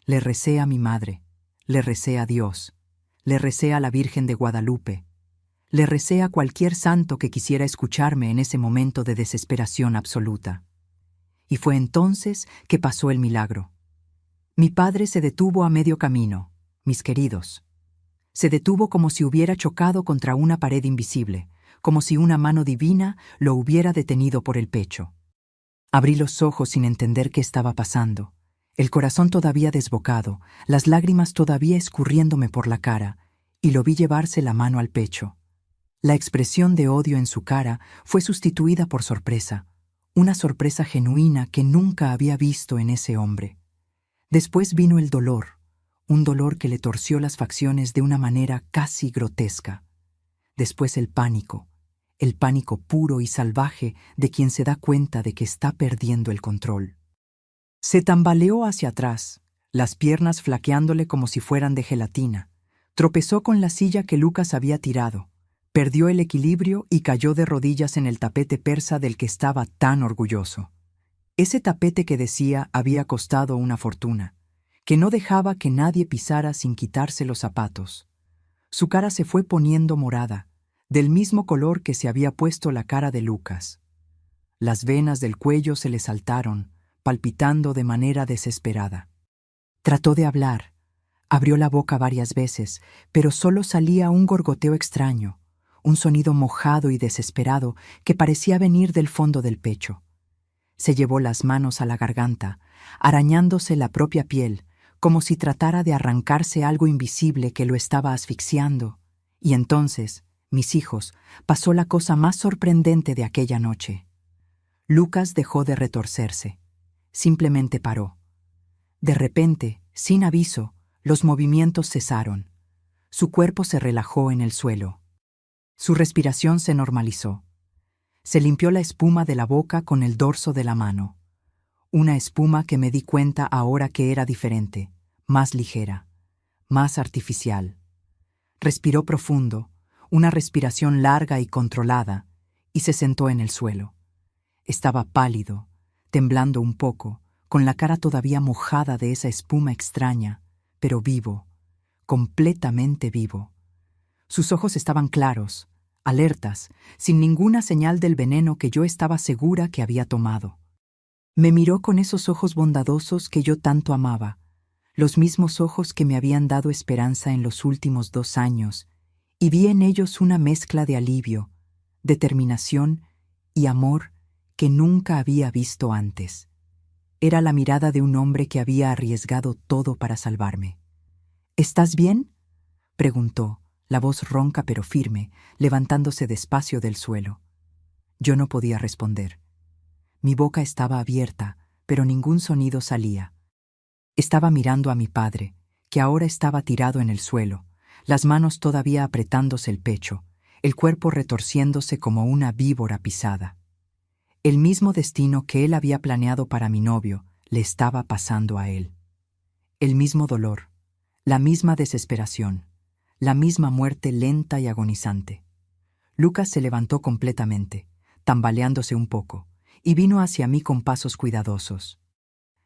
Le recé a mi madre, le recé a Dios, le recé a la Virgen de Guadalupe, le recé a cualquier santo que quisiera escucharme en ese momento de desesperación absoluta. Y fue entonces que pasó el milagro. Mi padre se detuvo a medio camino, mis queridos. Se detuvo como si hubiera chocado contra una pared invisible, como si una mano divina lo hubiera detenido por el pecho. Abrí los ojos sin entender qué estaba pasando, el corazón todavía desbocado, las lágrimas todavía escurriéndome por la cara, y lo vi llevarse la mano al pecho. La expresión de odio en su cara fue sustituida por sorpresa, una sorpresa genuina que nunca había visto en ese hombre. Después vino el dolor, un dolor que le torció las facciones de una manera casi grotesca. Después el pánico puro y salvaje de quien se da cuenta de que está perdiendo el control. Se tambaleó hacia atrás, las piernas flaqueándole como si fueran de gelatina. Tropezó con la silla que Lucas había tirado, perdió el equilibrio y cayó de rodillas en el tapete persa del que estaba tan orgulloso. Ese tapete que decía había costado una fortuna, que no dejaba que nadie pisara sin quitarse los zapatos. Su cara se fue poniendo morada, del mismo color que se había puesto la cara de Lucas. Las venas del cuello se le saltaron, palpitando de manera desesperada. Trató de hablar, abrió la boca varias veces, pero solo salía un gorgoteo extraño, un sonido mojado y desesperado que parecía venir del fondo del pecho. Se llevó las manos a la garganta, arañándose la propia piel, como si tratara de arrancarse algo invisible que lo estaba asfixiando. Y entonces, mis hijos, pasó la cosa más sorprendente de aquella noche. Lucas dejó de retorcerse. Simplemente paró. De repente, sin aviso, los movimientos cesaron. Su cuerpo se relajó en el suelo. Su respiración se normalizó. Se limpió la espuma de la boca con el dorso de la mano. Una espuma que me di cuenta ahora que era diferente, más ligera, más artificial. Respiró profundo, una respiración larga y controlada, y se sentó en el suelo. Estaba pálido, temblando un poco, con la cara todavía mojada de esa espuma extraña, pero vivo, completamente vivo. Sus ojos estaban claros, alertas, sin ninguna señal del veneno que yo estaba segura que había tomado. Me miró con esos ojos bondadosos que yo tanto amaba, los mismos ojos que me habían dado esperanza en los últimos 2 años, y vi en ellos una mezcla de alivio, determinación y amor que nunca había visto antes. Era la mirada de un hombre que había arriesgado todo para salvarme. ¿Estás bien?, preguntó, la voz ronca pero firme, levantándose despacio del suelo. Yo no podía responder. Mi boca estaba abierta, pero ningún sonido salía. Estaba mirando a mi padre, que ahora estaba tirado en el suelo, las manos todavía apretándose el pecho, el cuerpo retorciéndose como una víbora pisada. El mismo destino que él había planeado para mi novio le estaba pasando a él. El mismo dolor, la misma desesperación, la misma muerte lenta y agonizante. Lucas se levantó completamente, tambaleándose un poco, y vino hacia mí con pasos cuidadosos.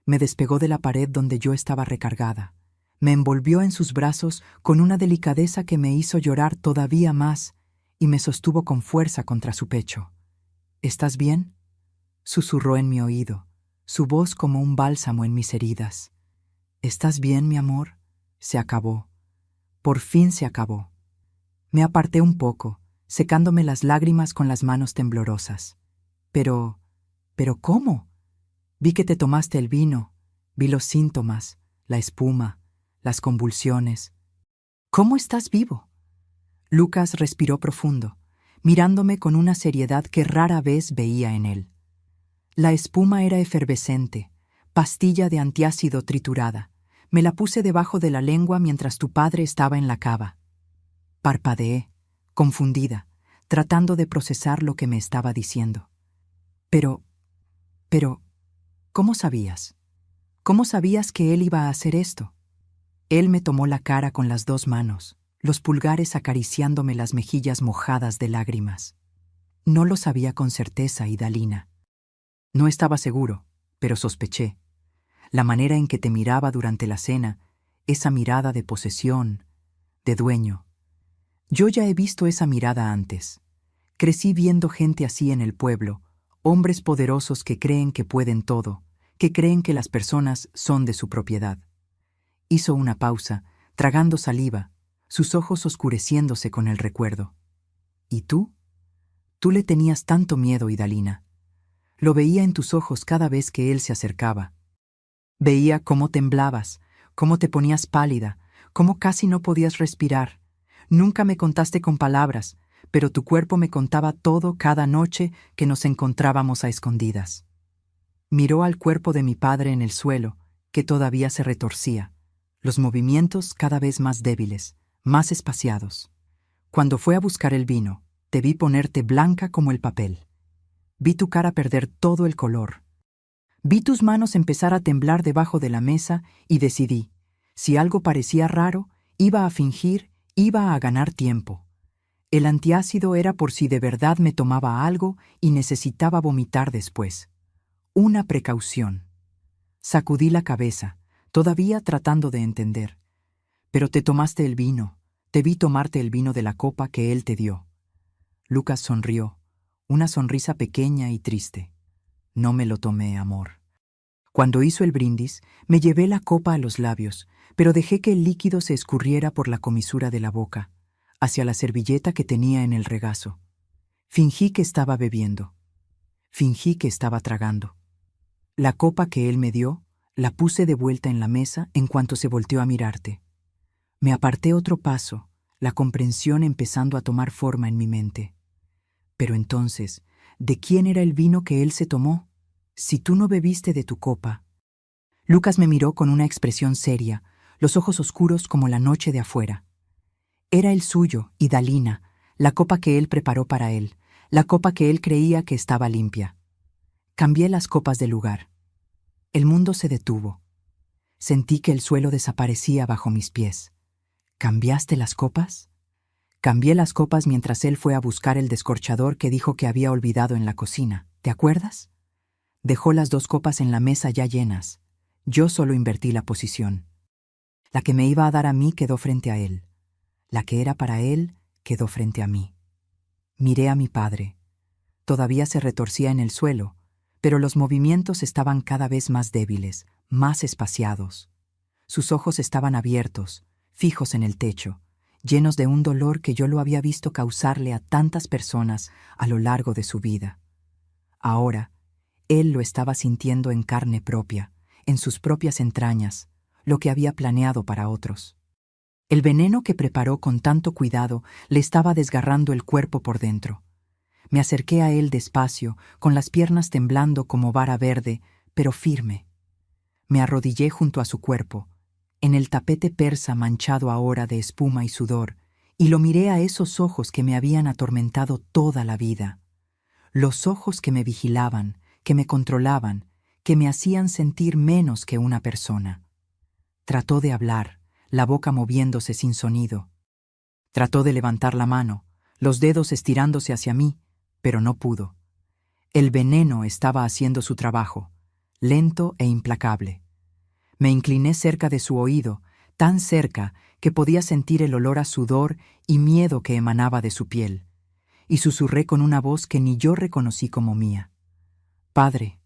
Me despegó de la pared donde yo estaba recargada. Me envolvió en sus brazos con una delicadeza que me hizo llorar todavía más y me sostuvo con fuerza contra su pecho. ¿Estás bien?, susurró en mi oído, su voz como un bálsamo en mis heridas. ¿Estás bien, mi amor? Se acabó. Por fin se acabó. Me aparté un poco, secándome las lágrimas con las manos temblorosas. ¿Pero cómo? Vi que te tomaste el vino, vi los síntomas, la espuma, las convulsiones. ¿Cómo estás vivo? Lucas respiró profundo, mirándome con una seriedad que rara vez veía en él. La espuma era efervescente, pastilla de antiácido triturada. Me la puse debajo de la lengua mientras tu padre estaba en la cava. Parpadeé, confundida, tratando de procesar lo que me estaba diciendo. Pero, ¿cómo sabías? ¿Cómo sabías que él iba a hacer esto? Él me tomó la cara con las 2 manos, los pulgares acariciándome las mejillas mojadas de lágrimas. No lo sabía con certeza, Idalina. No estaba seguro, pero sospeché. La manera en que te miraba durante la cena, esa mirada de posesión, de dueño. Yo ya he visto esa mirada antes. Crecí viendo gente así en el pueblo, hombres poderosos que creen que pueden todo, que creen que las personas son de su propiedad. Hizo una pausa, tragando saliva, sus ojos oscureciéndose con el recuerdo. ¿Y tú? Tú le tenías tanto miedo, Idalina. Lo veía en tus ojos cada vez que él se acercaba. Veía cómo temblabas, cómo te ponías pálida, cómo casi no podías respirar. Nunca me contaste con palabras, pero tu cuerpo me contaba todo cada noche que nos encontrábamos a escondidas. Miró al cuerpo de mi padre en el suelo, que todavía se retorcía, los movimientos cada vez más débiles, más espaciados. Cuando fue a buscar el vino, te vi ponerte blanca como el papel. Vi tu cara perder todo el color. Vi tus manos empezar a temblar debajo de la mesa y decidí, si algo parecía raro, iba a fingir, iba a ganar tiempo. El antiácido era por si de verdad me tomaba algo y necesitaba vomitar después. Una precaución. Sacudí la cabeza, todavía tratando de entender. Pero te tomaste el vino, te vi tomarte el vino de la copa que él te dio. Lucas sonrió, una sonrisa pequeña y triste. No me lo tomé, amor. Cuando hizo el brindis, me llevé la copa a los labios, pero dejé que el líquido se escurriera por la comisura de la boca, hacia la servilleta que tenía en el regazo. Fingí que estaba bebiendo. Fingí que estaba tragando. La copa que él me dio, la puse de vuelta en la mesa en cuanto se volteó a mirarte. Me aparté otro paso, la comprensión empezando a tomar forma en mi mente. Pero entonces, ¿de quién era el vino que él se tomó? Si tú no bebiste de tu copa. Lucas me miró con una expresión seria, los ojos oscuros como la noche de afuera. Era el suyo, y Dalina, la copa que él preparó para él, la copa que él creía que estaba limpia. Cambié las copas de lugar. El mundo se detuvo. Sentí que el suelo desaparecía bajo mis pies. ¿Cambiaste las copas? Cambié las copas mientras él fue a buscar el descorchador que dijo que había olvidado en la cocina. ¿Te acuerdas? Dejó las 2 copas en la mesa ya llenas. Yo solo invertí la posición. La que me iba a dar a mí quedó frente a él. La que era para él quedó frente a mí. Miré a mi padre. Todavía se retorcía en el suelo, pero los movimientos estaban cada vez más débiles, más espaciados. Sus ojos estaban abiertos, fijos en el techo, llenos de un dolor que yo lo había visto causarle a tantas personas a lo largo de su vida. Ahora, él lo estaba sintiendo en carne propia, en sus propias entrañas, lo que había planeado para otros. El veneno que preparó con tanto cuidado le estaba desgarrando el cuerpo por dentro. Me acerqué a él despacio, con las piernas temblando como vara verde, pero firme. Me arrodillé junto a su cuerpo, en el tapete persa manchado ahora de espuma y sudor, y lo miré a esos ojos que me habían atormentado toda la vida. Los ojos que me vigilaban, que me controlaban, que me hacían sentir menos que una persona. Trató de hablar, la boca moviéndose sin sonido. Trató de levantar la mano, los dedos estirándose hacia mí, pero no pudo. El veneno estaba haciendo su trabajo, lento e implacable. Me incliné cerca de su oído, tan cerca que podía sentir el olor a sudor y miedo que emanaba de su piel, y susurré con una voz que ni yo reconocí como mía. Padre,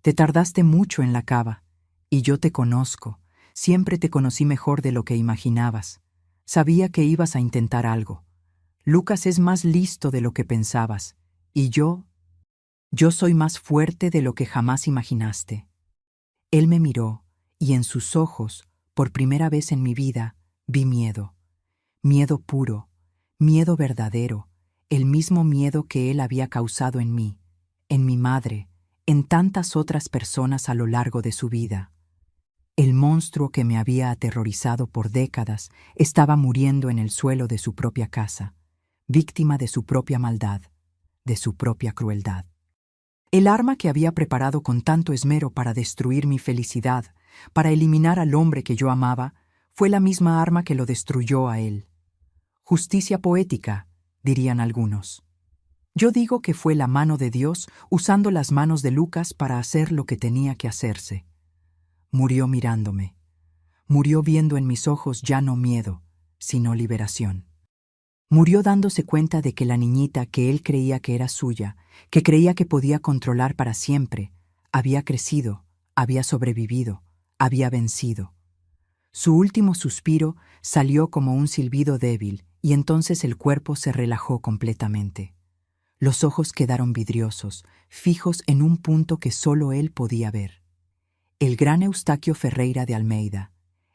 te tardaste mucho en la cava, y yo te conozco, siempre te conocí mejor de lo que imaginabas. Sabía que ibas a intentar algo. Lucas es más listo de lo que pensabas, y yo soy más fuerte de lo que jamás imaginaste. Él me miró, y en sus ojos, por primera vez en mi vida, vi miedo. Miedo puro, miedo verdadero, el mismo miedo que él había causado en mí, en mi madre, en tantas otras personas a lo largo de su vida. El monstruo que me había aterrorizado por décadas estaba muriendo en el suelo de su propia casa, víctima de su propia maldad, de su propia crueldad. El arma que había preparado con tanto esmero para destruir mi felicidad, para eliminar al hombre que yo amaba, fue la misma arma que lo destruyó a él. Justicia poética, dirían algunos. Yo digo que fue la mano de Dios usando las manos de Lucas para hacer lo que tenía que hacerse. Murió mirándome. Murió viendo en mis ojos ya no miedo, sino liberación. Murió dándose cuenta de que la niñita que él creía que era suya, que creía que podía controlar para siempre, había crecido, había sobrevivido, había vencido. Su último suspiro salió como un silbido débil y entonces el cuerpo se relajó completamente. Los ojos quedaron vidriosos, fijos en un punto que solo él podía ver. El gran Eustaquio Ferreira de Almeida,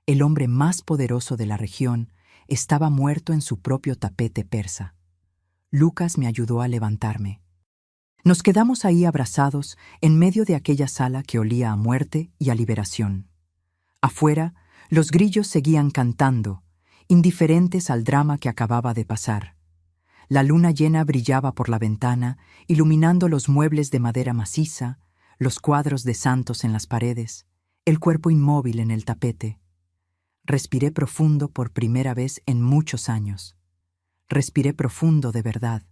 el hombre más poderoso de la región, estaba muerto en su propio tapete persa. Lucas me ayudó a levantarme. Nos quedamos ahí abrazados en medio de aquella sala que olía a muerte y a liberación. Afuera, los grillos seguían cantando, indiferentes al drama que acababa de pasar. La luna llena brillaba por la ventana, iluminando los muebles de madera maciza, los cuadros de santos en las paredes, el cuerpo inmóvil en el tapete. Respiré profundo por primera vez en muchos años. Respiré profundo de verdad.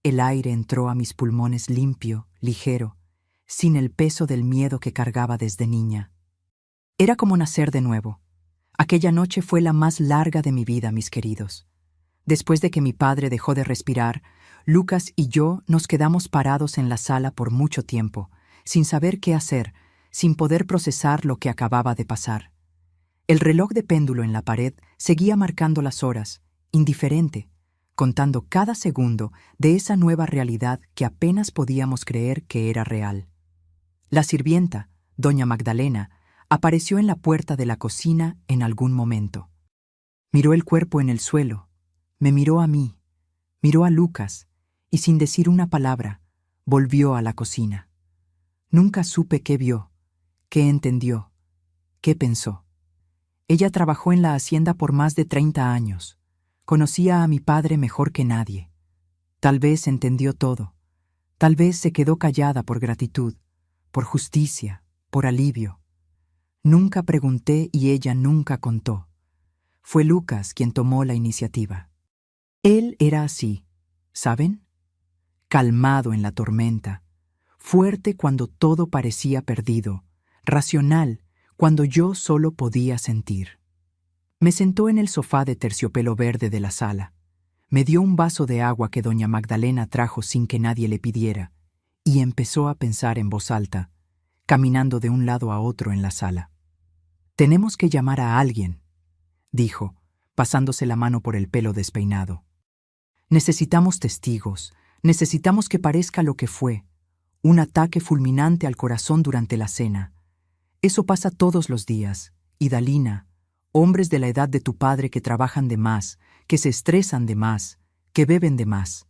El aire entró a mis pulmones limpio, ligero, sin el peso del miedo que cargaba desde niña. Era como nacer de nuevo. Aquella noche fue la más larga de mi vida, mis queridos. Después de que mi padre dejó de respirar, Lucas y yo nos quedamos parados en la sala por mucho tiempo, sin saber qué hacer, sin poder procesar lo que acababa de pasar. El reloj de péndulo en la pared seguía marcando las horas, indiferente, contando cada segundo de esa nueva realidad que apenas podíamos creer que era real. La sirvienta, doña Magdalena, apareció en la puerta de la cocina en algún momento. Miró el cuerpo en el suelo, me miró a mí, miró a Lucas, y sin decir una palabra, volvió a la cocina. Nunca supe qué vio, qué entendió, qué pensó. Ella trabajó en la hacienda por más de 30 años. Conocía a mi padre mejor que nadie. Tal vez entendió todo. Tal vez se quedó callada por gratitud, por justicia, por alivio. Nunca pregunté y ella nunca contó. Fue Lucas quien tomó la iniciativa. Él era así, ¿saben? Calmado en la tormenta, fuerte cuando todo parecía perdido, racional cuando yo solo podía sentir. Me sentó en el sofá de terciopelo verde de la sala. Me dio un vaso de agua que doña Magdalena trajo sin que nadie le pidiera, y empezó a pensar en voz alta, caminando de un lado a otro en la sala. «Tenemos que llamar a alguien», dijo, pasándose la mano por el pelo despeinado. «Necesitamos testigos, necesitamos que parezca lo que fue, un ataque fulminante al corazón durante la cena. Eso pasa todos los días, Idalina, hombres de la edad de tu padre que trabajan de más, que se estresan de más, que beben de más».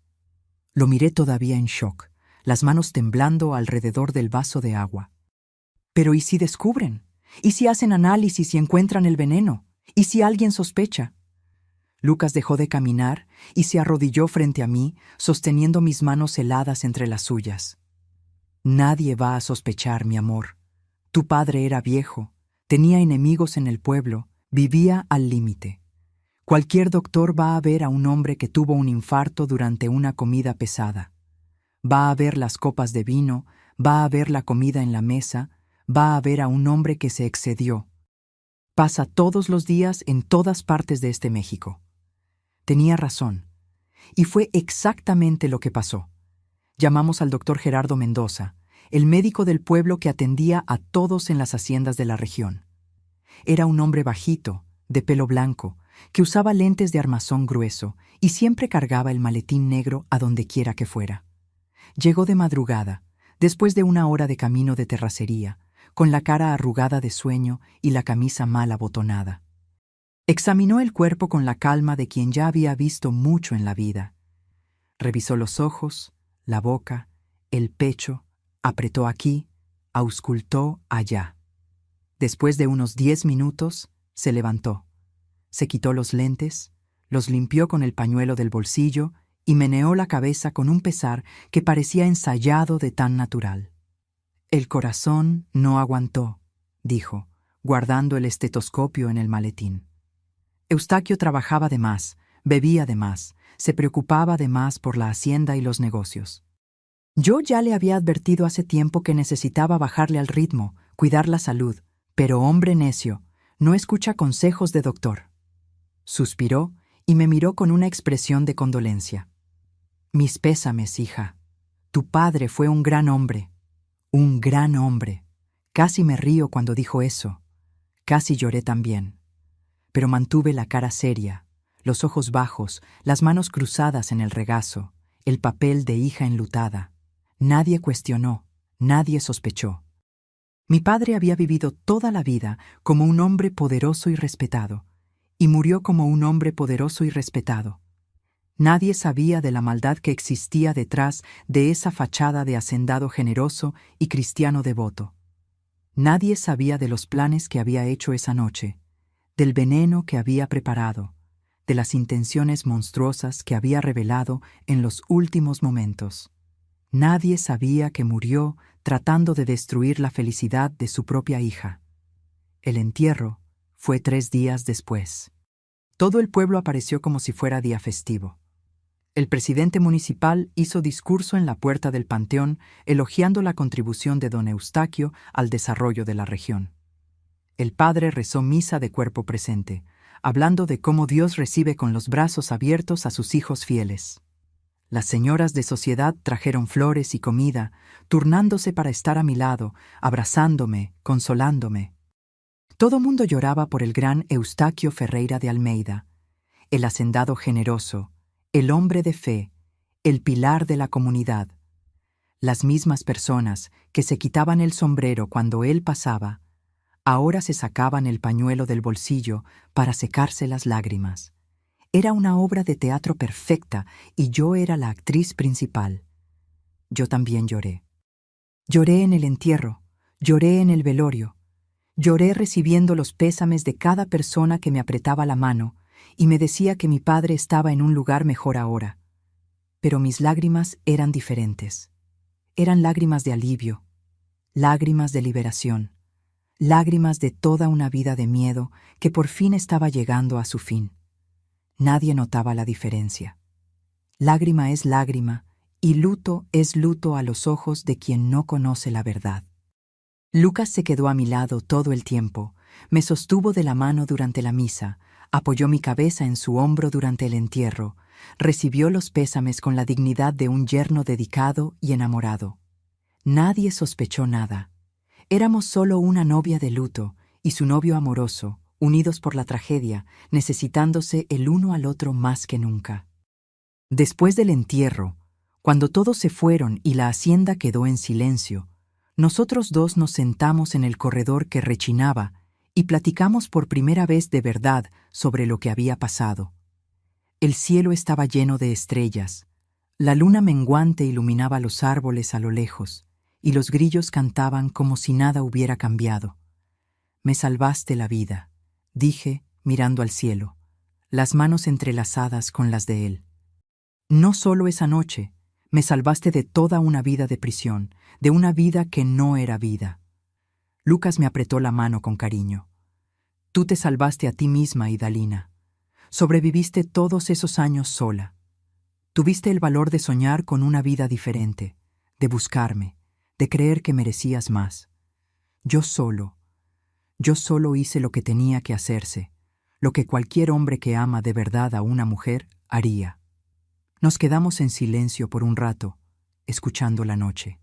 Lo miré todavía en shock, las manos temblando alrededor del vaso de agua. «Pero ¿y si descubren? ¿Y si hacen análisis y encuentran el veneno? ¿Y si alguien sospecha?» Lucas dejó de caminar y se arrodilló frente a mí, sosteniendo mis manos heladas entre las suyas. «Nadie va a sospechar, mi amor. Tu padre era viejo, tenía enemigos en el pueblo, vivía al límite. Cualquier doctor va a ver a un hombre que tuvo un infarto durante una comida pesada. Va a ver las copas de vino, va a ver la comida en la mesa, va a ver a un hombre que se excedió. Pasa todos los días en todas partes de este México». Tenía razón. Y fue exactamente lo que pasó. Llamamos al doctor Gerardo Mendoza, el médico del pueblo que atendía a todos en las haciendas de la región. Era un hombre bajito, de pelo blanco, que usaba lentes de armazón grueso y siempre cargaba el maletín negro a donde quiera que fuera. Llegó de madrugada, después de una hora de camino de terracería, con la cara arrugada de sueño y la camisa mal abotonada. Examinó el cuerpo con la calma de quien ya había visto mucho en la vida. Revisó los ojos, la boca, el pecho, apretó aquí, auscultó allá. Después de unos 10 minutos, se levantó. Se quitó los lentes, los limpió con el pañuelo del bolsillo y meneó la cabeza con un pesar que parecía ensayado de tan natural. «El corazón no aguantó», dijo, guardando el estetoscopio en el maletín. Eustaquio trabajaba de más, bebía de más, se preocupaba de más por la hacienda y los negocios. Yo ya le había advertido hace tiempo que necesitaba bajarle al ritmo, cuidar la salud, pero hombre necio, no escucha consejos de doctor. Suspiró y me miró con una expresión de condolencia. «Mis pésames, hija. Tu padre fue un gran hombre. Un gran hombre. Casi me río cuando dijo eso. Casi lloré también. Pero mantuve la cara seria, los ojos bajos, las manos cruzadas en el regazo, el papel de hija enlutada. Nadie cuestionó, nadie sospechó. Mi padre había vivido toda la vida como un hombre poderoso y respetado, y murió como un hombre poderoso y respetado. Nadie sabía de la maldad que existía detrás de esa fachada de hacendado generoso y cristiano devoto. Nadie sabía de los planes que había hecho esa noche, del veneno que había preparado, de las intenciones monstruosas que había revelado en los últimos momentos. Nadie sabía que murió tratando de destruir la felicidad de su propia hija. El entierro fue 3 días después. Todo el pueblo apareció como si fuera día festivo. El presidente municipal hizo discurso en la puerta del panteón elogiando la contribución de don Eustaquio al desarrollo de la región. El padre rezó misa de cuerpo presente, hablando de cómo Dios recibe con los brazos abiertos a sus hijos fieles. Las señoras de sociedad trajeron flores y comida, turnándose para estar a mi lado, abrazándome, consolándome. Todo mundo lloraba por el gran Eustaquio Ferreira de Almeida, el hacendado generoso, el hombre de fe, el pilar de la comunidad. Las mismas personas que se quitaban el sombrero cuando él pasaba, ahora se sacaban el pañuelo del bolsillo para secarse las lágrimas. Era una obra de teatro perfecta y yo era la actriz principal. Yo también lloré. Lloré en el entierro, lloré en el velorio, lloré recibiendo los pésames de cada persona que me apretaba la mano y me decía que mi padre estaba en un lugar mejor ahora. Pero mis lágrimas eran diferentes. Eran lágrimas de alivio, lágrimas de liberación, lágrimas de toda una vida de miedo que por fin estaba llegando a su fin. Nadie notaba la diferencia. Lágrima es lágrima, y luto es luto a los ojos de quien no conoce la verdad. Lucas se quedó a mi lado todo el tiempo, me sostuvo de la mano durante la misa, apoyó mi cabeza en su hombro durante el entierro, recibió los pésames con la dignidad de un yerno dedicado y enamorado. Nadie sospechó nada. Éramos solo una novia de luto y su novio amoroso, unidos por la tragedia, necesitándose el uno al otro más que nunca. Después del entierro, cuando todos se fueron y la hacienda quedó en silencio, nosotros dos nos sentamos en el corredor que rechinaba y platicamos por primera vez de verdad sobre lo que había pasado. El cielo estaba lleno de estrellas, la luna menguante iluminaba los árboles a lo lejos, y los grillos cantaban como si nada hubiera cambiado. Me salvaste la vida, dije, mirando al cielo, las manos entrelazadas con las de él. No solo esa noche, me salvaste de toda una vida de prisión, de una vida que no era vida. Lucas me apretó la mano con cariño. Tú te salvaste a ti misma, Idalina. Sobreviviste todos esos años sola. Tuviste el valor de soñar con una vida diferente, de buscarme, de creer que merecías más. Yo solo hice lo que tenía que hacerse, lo que cualquier hombre que ama de verdad a una mujer haría. Nos quedamos en silencio por un rato, escuchando la noche.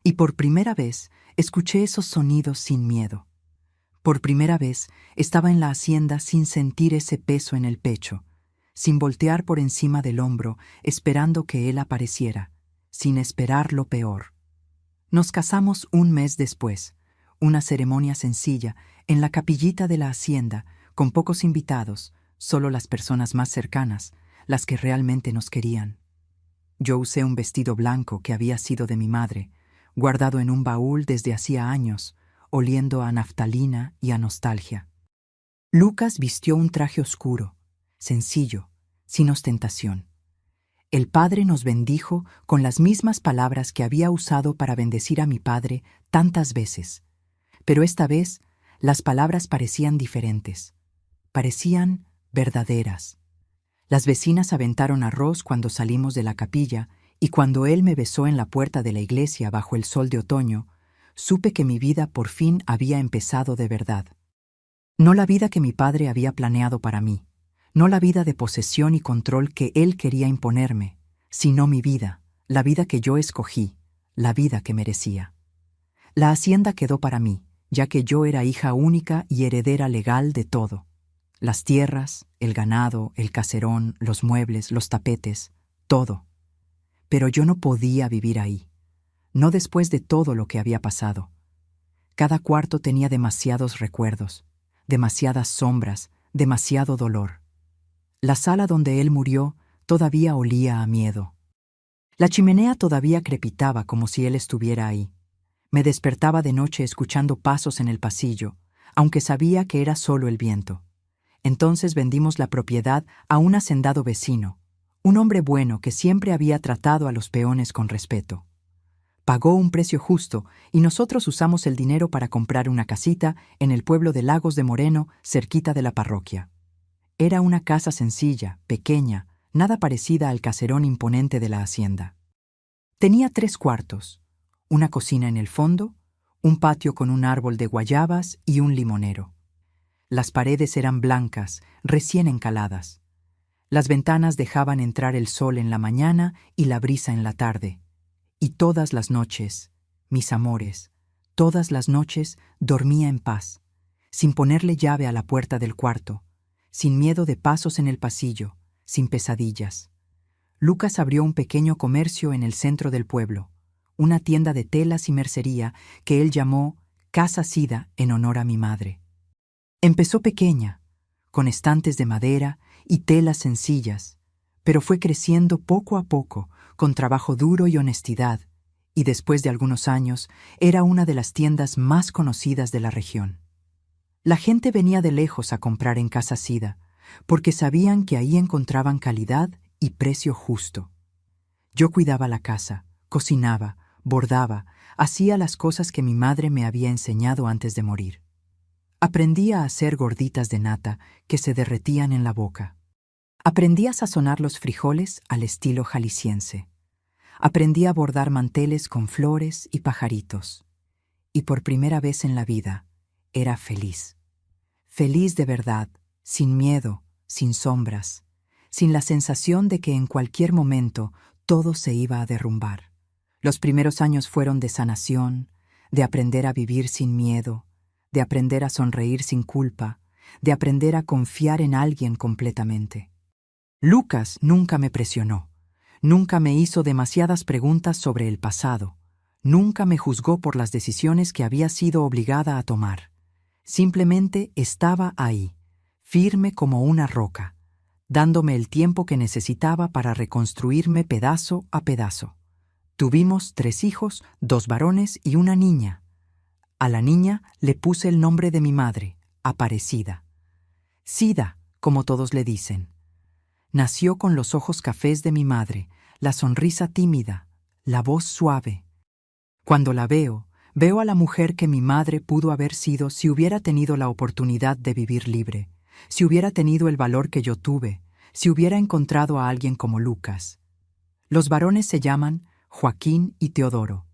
Y por primera vez escuché esos sonidos sin miedo. Por primera vez estaba en la hacienda sin sentir ese peso en el pecho, sin voltear por encima del hombro esperando que él apareciera, sin esperar lo peor. Nos casamos un mes después, una ceremonia sencilla, en la capillita de la hacienda, con pocos invitados, solo las personas más cercanas, las que realmente nos querían. Yo usé un vestido blanco que había sido de mi madre, guardado en un baúl desde hacía años, oliendo a naftalina y a nostalgia. Lucas vistió un traje oscuro, sencillo, sin ostentación. El padre nos bendijo con las mismas palabras que había usado para bendecir a mi padre tantas veces, pero esta vez las palabras parecían diferentes, parecían verdaderas. Las vecinas aventaron arroz cuando salimos de la capilla y cuando él me besó en la puerta de la iglesia bajo el sol de otoño, supe que mi vida por fin había empezado de verdad. No la vida que mi padre había planeado para mí, no la vida de posesión y control que él quería imponerme, sino mi vida, la vida que yo escogí, la vida que merecía. La hacienda quedó para mí, ya que yo era hija única y heredera legal de todo. Las tierras, el ganado, el caserón, los muebles, los tapetes, todo. Pero yo no podía vivir ahí, no después de todo lo que había pasado. Cada cuarto tenía demasiados recuerdos, demasiadas sombras, demasiado dolor. La sala donde él murió todavía olía a miedo. La chimenea todavía crepitaba como si él estuviera ahí. Me despertaba de noche escuchando pasos en el pasillo, aunque sabía que era solo el viento. Entonces vendimos la propiedad a un hacendado vecino, un hombre bueno que siempre había tratado a los peones con respeto. Pagó un precio justo y nosotros usamos el dinero para comprar una casita en el pueblo de Lagos de Moreno, cerquita de la parroquia. Era una casa sencilla, pequeña, nada parecida al caserón imponente de la hacienda. Tenía 3 cuartos, una cocina en el fondo, un patio con un árbol de guayabas y un limonero. Las paredes eran blancas, recién encaladas. Las ventanas dejaban entrar el sol en la mañana y la brisa en la tarde. Y todas las noches, mis amores, todas las noches dormía en paz, sin ponerle llave a la puerta del cuarto, sin miedo de pasos en el pasillo, sin pesadillas. Lucas abrió un pequeño comercio en el centro del pueblo, una tienda de telas y mercería que él llamó Casa Sida en honor a mi madre. Empezó pequeña, con estantes de madera y telas sencillas, pero fue creciendo poco a poco, con trabajo duro y honestidad, y después de algunos años era una de las tiendas más conocidas de la región. La gente venía de lejos a comprar en Casa Sida, porque sabían que ahí encontraban calidad y precio justo. Yo cuidaba la casa, cocinaba, bordaba, hacía las cosas que mi madre me había enseñado antes de morir. Aprendí a hacer gorditas de nata que se derretían en la boca. Aprendí a sazonar los frijoles al estilo jalisciense. Aprendí a bordar manteles con flores y pajaritos. Y por primera vez en la vida, era feliz. Feliz de verdad, sin miedo, sin sombras, sin la sensación de que en cualquier momento todo se iba a derrumbar. Los primeros años fueron de sanación, de aprender a vivir sin miedo, de aprender a sonreír sin culpa, de aprender a confiar en alguien completamente. Lucas nunca me presionó, nunca me hizo demasiadas preguntas sobre el pasado, nunca me juzgó por las decisiones que había sido obligada a tomar. Simplemente estaba ahí, firme como una roca, dándome el tiempo que necesitaba para reconstruirme pedazo a pedazo. Tuvimos 3 hijos, 2 varones y una niña. A la niña le puse el nombre de mi madre, Aparecida. Sida, como todos le dicen. Nació con los ojos cafés de mi madre, la sonrisa tímida, la voz suave. Cuando la veo a la mujer que mi madre pudo haber sido si hubiera tenido la oportunidad de vivir libre, si hubiera tenido el valor que yo tuve, si hubiera encontrado a alguien como Lucas. Los varones se llaman Joaquín y Teodoro.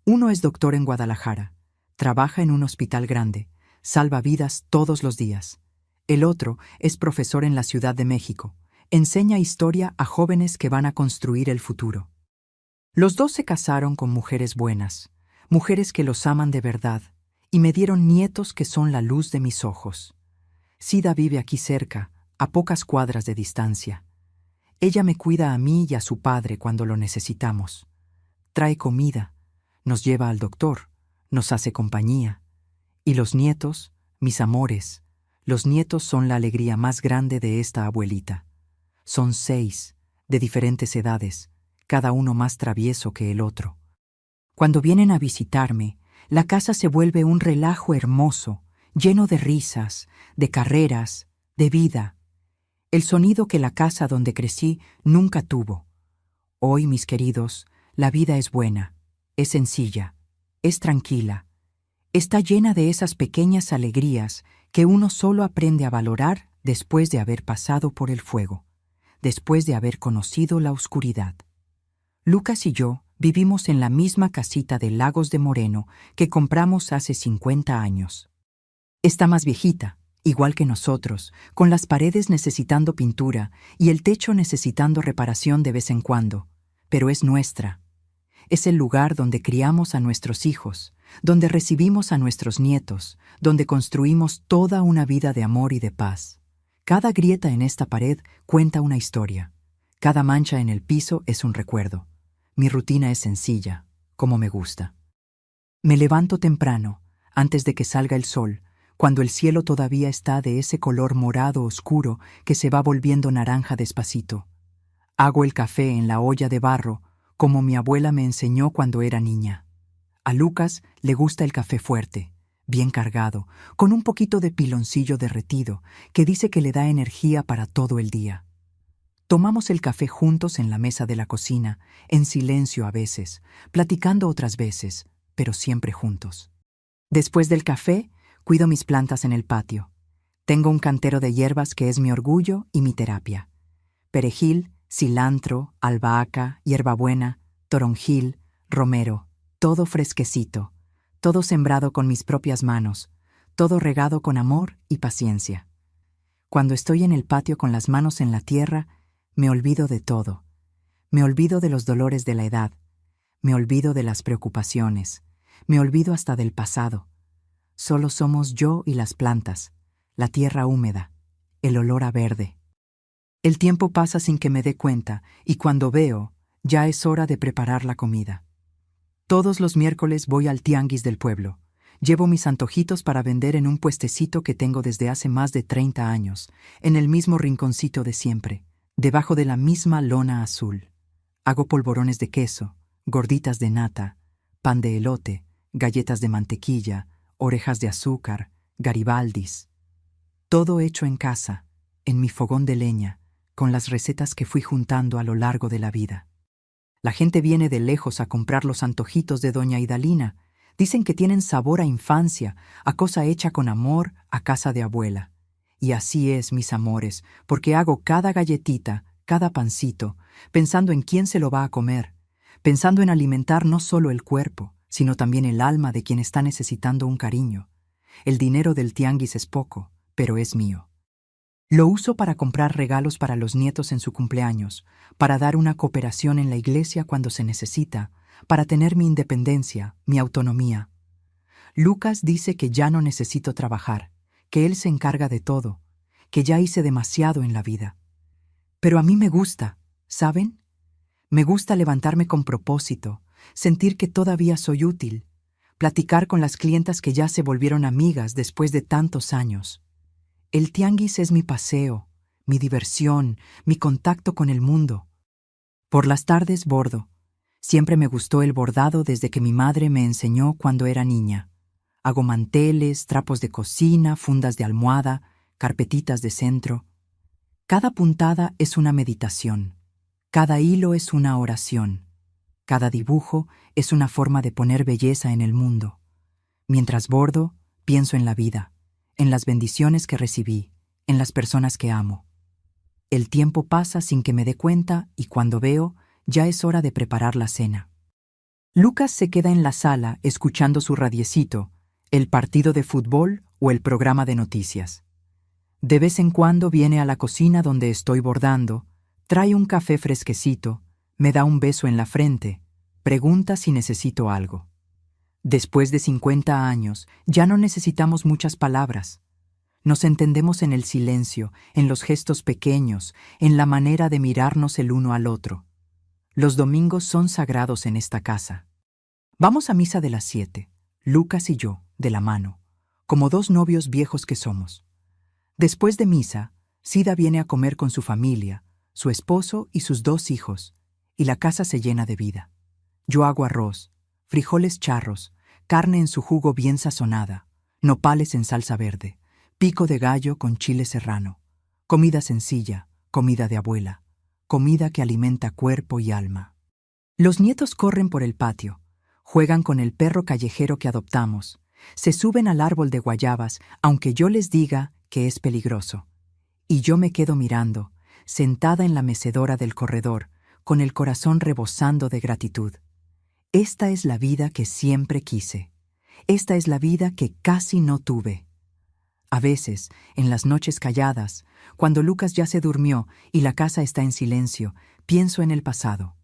Uno es doctor en Guadalajara. Trabaja en un hospital grande, salva vidas todos los días. El otro es profesor en la Ciudad de México, enseña historia a jóvenes que van a construir el futuro. Los 2 se casaron con mujeres buenas, mujeres que los aman de verdad, y me dieron nietos que son la luz de mis ojos. Sida vive aquí cerca, a pocas cuadras de distancia. Ella me cuida a mí y a su padre cuando lo necesitamos. Trae comida, nos lleva al doctor, nos hace compañía. Y los nietos, mis amores, los nietos son la alegría más grande de esta abuelita. Son 6, de diferentes edades, cada uno más travieso que el otro. Cuando vienen a visitarme, la casa se vuelve un relajo hermoso, lleno de risas, de carreras, de vida. El sonido que la casa donde crecí nunca tuvo. Hoy, mis queridos, la vida es buena, es sencilla, es tranquila. Está llena de esas pequeñas alegrías que uno solo aprende a valorar después de haber pasado por el fuego, después de haber conocido la oscuridad. Lucas y yo vivimos en la misma casita de Lagos de Moreno que compramos hace 50 años. Está más viejita, igual que nosotros, con las paredes necesitando pintura y el techo necesitando reparación de vez en cuando, pero es nuestra. Es el lugar donde criamos a nuestros hijos, donde recibimos a nuestros nietos, donde construimos toda una vida de amor y de paz. Cada grieta en esta pared cuenta una historia. Cada mancha en el piso es un recuerdo. Mi rutina es sencilla, como me gusta. Me levanto temprano, antes de que salga el sol, cuando el cielo todavía está de ese color morado oscuro que se va volviendo naranja despacito. Hago el café en la olla de barro, como mi abuela me enseñó cuando era niña. A Lucas le gusta el café fuerte, bien cargado, con un poquito de piloncillo derretido, que dice que le da energía para todo el día. Tomamos el café juntos en la mesa de la cocina, en silencio a veces, platicando otras veces, pero siempre juntos. Después del café, cuido mis plantas en el patio. Tengo un cantero de hierbas que es mi orgullo y mi terapia. Perejil, cilantro, albahaca, hierbabuena, toronjil, romero, todo fresquecito, todo sembrado con mis propias manos, todo regado con amor y paciencia. Cuando estoy en el patio con las manos en la tierra, me olvido de todo. Me olvido de los dolores de la edad. Me olvido de las preocupaciones. Me olvido hasta del pasado. Solo somos yo y las plantas, la tierra húmeda, el olor a verde. El tiempo pasa sin que me dé cuenta, y cuando veo, ya es hora de preparar la comida. Todos los miércoles voy al tianguis del pueblo. Llevo mis antojitos para vender en un puestecito que tengo desde hace más de 30 años, en el mismo rinconcito de siempre, debajo de la misma lona azul. Hago polvorones de queso, gorditas de nata, pan de elote, galletas de mantequilla, orejas de azúcar, garibaldis. Todo hecho en casa, en mi fogón de leña, con las recetas que fui juntando a lo largo de la vida. La gente viene de lejos a comprar los antojitos de doña Idalina. Dicen que tienen sabor a infancia, a cosa hecha con amor, a casa de abuela. Y así es, mis amores, porque hago cada galletita, cada pancito, pensando en quién se lo va a comer, pensando en alimentar no solo el cuerpo, sino también el alma de quien está necesitando un cariño. El dinero del tianguis es poco, pero es mío. Lo uso para comprar regalos para los nietos en su cumpleaños, para dar una cooperación en la iglesia cuando se necesita, para tener mi independencia, mi autonomía. Lucas dice que ya no necesito trabajar, que él se encarga de todo, que ya hice demasiado en la vida. Pero a mí me gusta, ¿saben? Me gusta levantarme con propósito, sentir que todavía soy útil, platicar con las clientas que ya se volvieron amigas después de tantos años. El tianguis es mi paseo, mi diversión, mi contacto con el mundo. Por las tardes bordo. Siempre me gustó el bordado desde que mi madre me enseñó cuando era niña. Hago manteles, trapos de cocina, fundas de almohada, carpetitas de centro. Cada puntada es una meditación. Cada hilo es una oración. Cada dibujo es una forma de poner belleza en el mundo. Mientras bordo, pienso en la vida, en las bendiciones que recibí, en las personas que amo. El tiempo pasa sin que me dé cuenta y cuando veo, ya es hora de preparar la cena. Lucas se queda en la sala escuchando su radiecito, el partido de fútbol o el programa de noticias. De vez en cuando viene a la cocina donde estoy bordando, trae un café fresquecito, me da un beso en la frente, pregunta si necesito algo. Después de 50 años, ya no necesitamos muchas palabras. Nos entendemos en el silencio, en los gestos pequeños, en la manera de mirarnos el uno al otro. Los domingos son sagrados en esta casa. Vamos a misa de las 7, Lucas y yo, de la mano, como dos novios viejos que somos. Después de misa, Sida viene a comer con su familia, su esposo y sus 2 hijos, y la casa se llena de vida. Yo hago arroz, frijoles charros, carne en su jugo bien sazonada, nopales en salsa verde, pico de gallo con chile serrano, comida sencilla, comida de abuela, comida que alimenta cuerpo y alma. Los nietos corren por el patio, juegan con el perro callejero que adoptamos, se suben al árbol de guayabas, aunque yo les diga que es peligroso. Y yo me quedo mirando, sentada en la mecedora del corredor, con el corazón rebosando de gratitud. Esta es la vida que siempre quise. Esta es la vida que casi no tuve. A veces, en las noches calladas, cuando Lucas ya se durmió y la casa está en silencio, pienso en el pasado.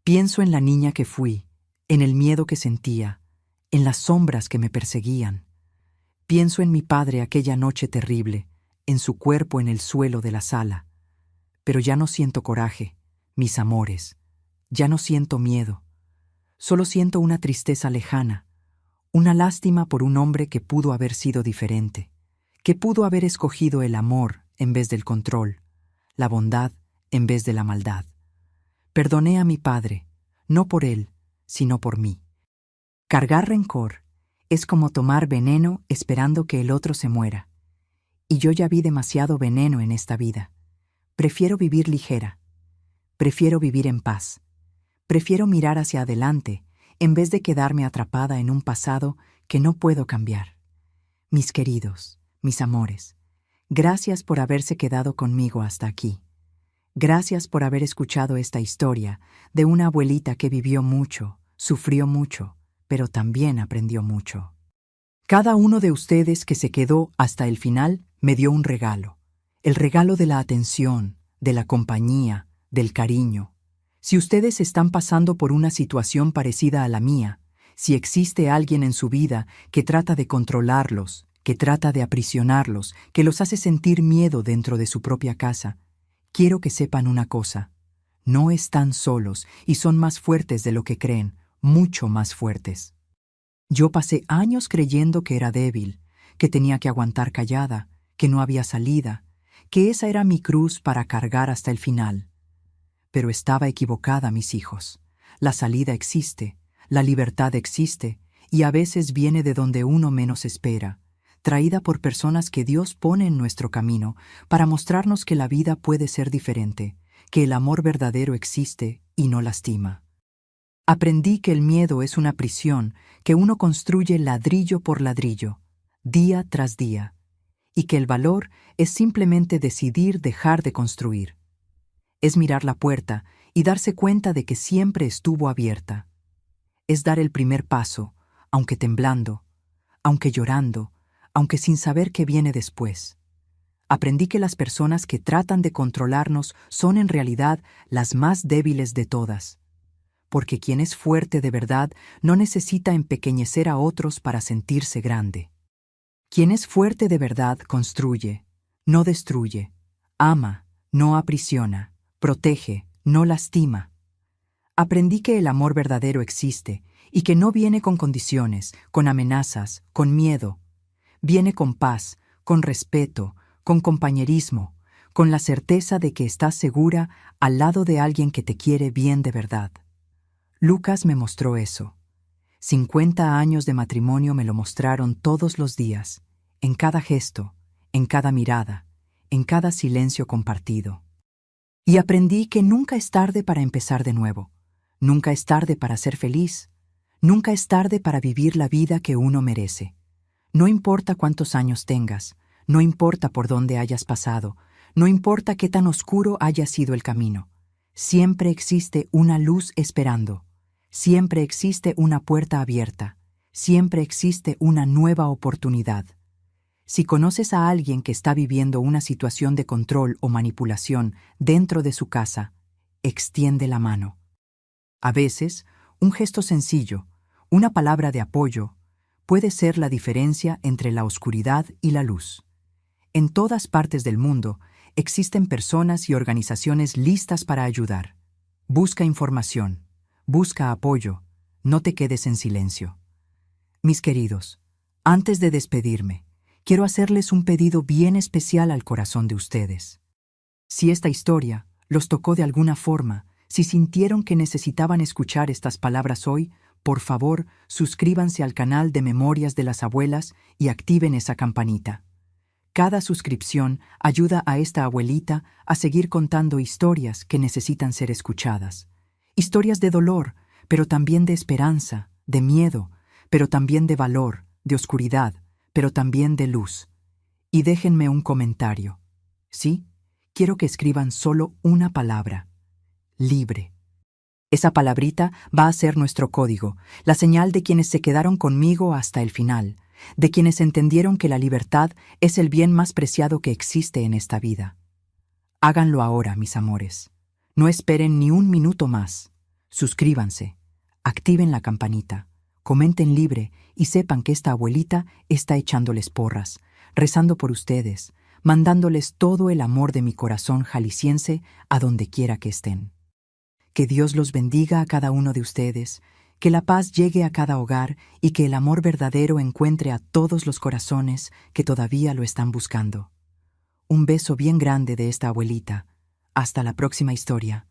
Pienso en la niña que fui, en el miedo que sentía, en las sombras que me perseguían. Pienso en mi padre aquella noche terrible, en su cuerpo en el suelo de la sala. Pero ya no siento coraje, mis amores, ya no siento miedo. Solo siento una tristeza lejana, una lástima por un hombre que pudo haber sido diferente, que pudo haber escogido el amor en vez del control, la bondad en vez de la maldad. Perdoné a mi padre, no por él, sino por mí. Cargar rencor es como tomar veneno esperando que el otro se muera. Y yo ya vi demasiado veneno en esta vida. Prefiero vivir ligera. Prefiero vivir en paz. Prefiero mirar hacia adelante en vez de quedarme atrapada en un pasado que no puedo cambiar. Mis queridos, mis amores, gracias por haberse quedado conmigo hasta aquí. Gracias por haber escuchado esta historia de una abuelita que vivió mucho, sufrió mucho, pero también aprendió mucho. Cada uno de ustedes que se quedó hasta el final me dio un regalo. El regalo de la atención, de la compañía, del cariño. Si ustedes están pasando por una situación parecida a la mía, si existe alguien en su vida que trata de controlarlos, que trata de aprisionarlos, que los hace sentir miedo dentro de su propia casa, quiero que sepan una cosa. No están solos y son más fuertes de lo que creen, mucho más fuertes. Yo pasé años creyendo que era débil, que tenía que aguantar callada, que no había salida, que esa era mi cruz para cargar hasta el final. Pero estaba equivocada, mis hijos. La salida existe, la libertad existe, y a veces viene de donde uno menos espera, traída por personas que Dios pone en nuestro camino para mostrarnos que la vida puede ser diferente, que el amor verdadero existe y no lastima. Aprendí que el miedo es una prisión que uno construye ladrillo por ladrillo, día tras día, y que el valor es simplemente decidir dejar de construir. Es mirar la puerta y darse cuenta de que siempre estuvo abierta. Es dar el primer paso, aunque temblando, aunque llorando, aunque sin saber qué viene después. Aprendí que las personas que tratan de controlarnos son en realidad las más débiles de todas, porque quien es fuerte de verdad no necesita empequeñecer a otros para sentirse grande. Quien es fuerte de verdad construye, no destruye, ama, no aprisiona, protege, no lastima. Aprendí que el amor verdadero existe y que no viene con condiciones, con amenazas, con miedo. Viene con paz, con respeto, con compañerismo, con la certeza de que estás segura al lado de alguien que te quiere bien de verdad. Lucas me mostró eso. 50 años de matrimonio me lo mostraron todos los días, en cada gesto, en cada mirada, en cada silencio compartido. Y aprendí que nunca es tarde para empezar de nuevo, nunca es tarde para ser feliz, nunca es tarde para vivir la vida que uno merece. No importa cuántos años tengas, no importa por dónde hayas pasado, no importa qué tan oscuro haya sido el camino, siempre existe una luz esperando, siempre existe una puerta abierta, siempre existe una nueva oportunidad. Si conoces a alguien que está viviendo una situación de control o manipulación dentro de su casa, extiende la mano. A veces, un gesto sencillo, una palabra de apoyo, puede ser la diferencia entre la oscuridad y la luz. En todas partes del mundo existen personas y organizaciones listas para ayudar. Busca información, busca apoyo, no te quedes en silencio. Mis queridos, antes de despedirme, quiero hacerles un pedido bien especial al corazón de ustedes. Si esta historia los tocó de alguna forma, si sintieron que necesitaban escuchar estas palabras hoy, por favor, suscríbanse al canal de Memorias de las Abuelas y activen esa campanita. Cada suscripción ayuda a esta abuelita a seguir contando historias que necesitan ser escuchadas. Historias de dolor, pero también de esperanza, de miedo, pero también de valor, de oscuridad, pero también de luz. Y déjenme un comentario. ¿Sí? Quiero que escriban solo una palabra. Libre. Esa palabrita va a ser nuestro código, la señal de quienes se quedaron conmigo hasta el final, de quienes entendieron que la libertad es el bien más preciado que existe en esta vida. Háganlo ahora, mis amores. No esperen ni un minuto más. Suscríbanse, activen la campanita, comenten libre y sepan que esta abuelita está echándoles porras, rezando por ustedes, mandándoles todo el amor de mi corazón jalisciense a donde quiera que estén. Que Dios los bendiga a cada uno de ustedes, que la paz llegue a cada hogar y que el amor verdadero encuentre a todos los corazones que todavía lo están buscando. Un beso bien grande de esta abuelita. Hasta la próxima historia.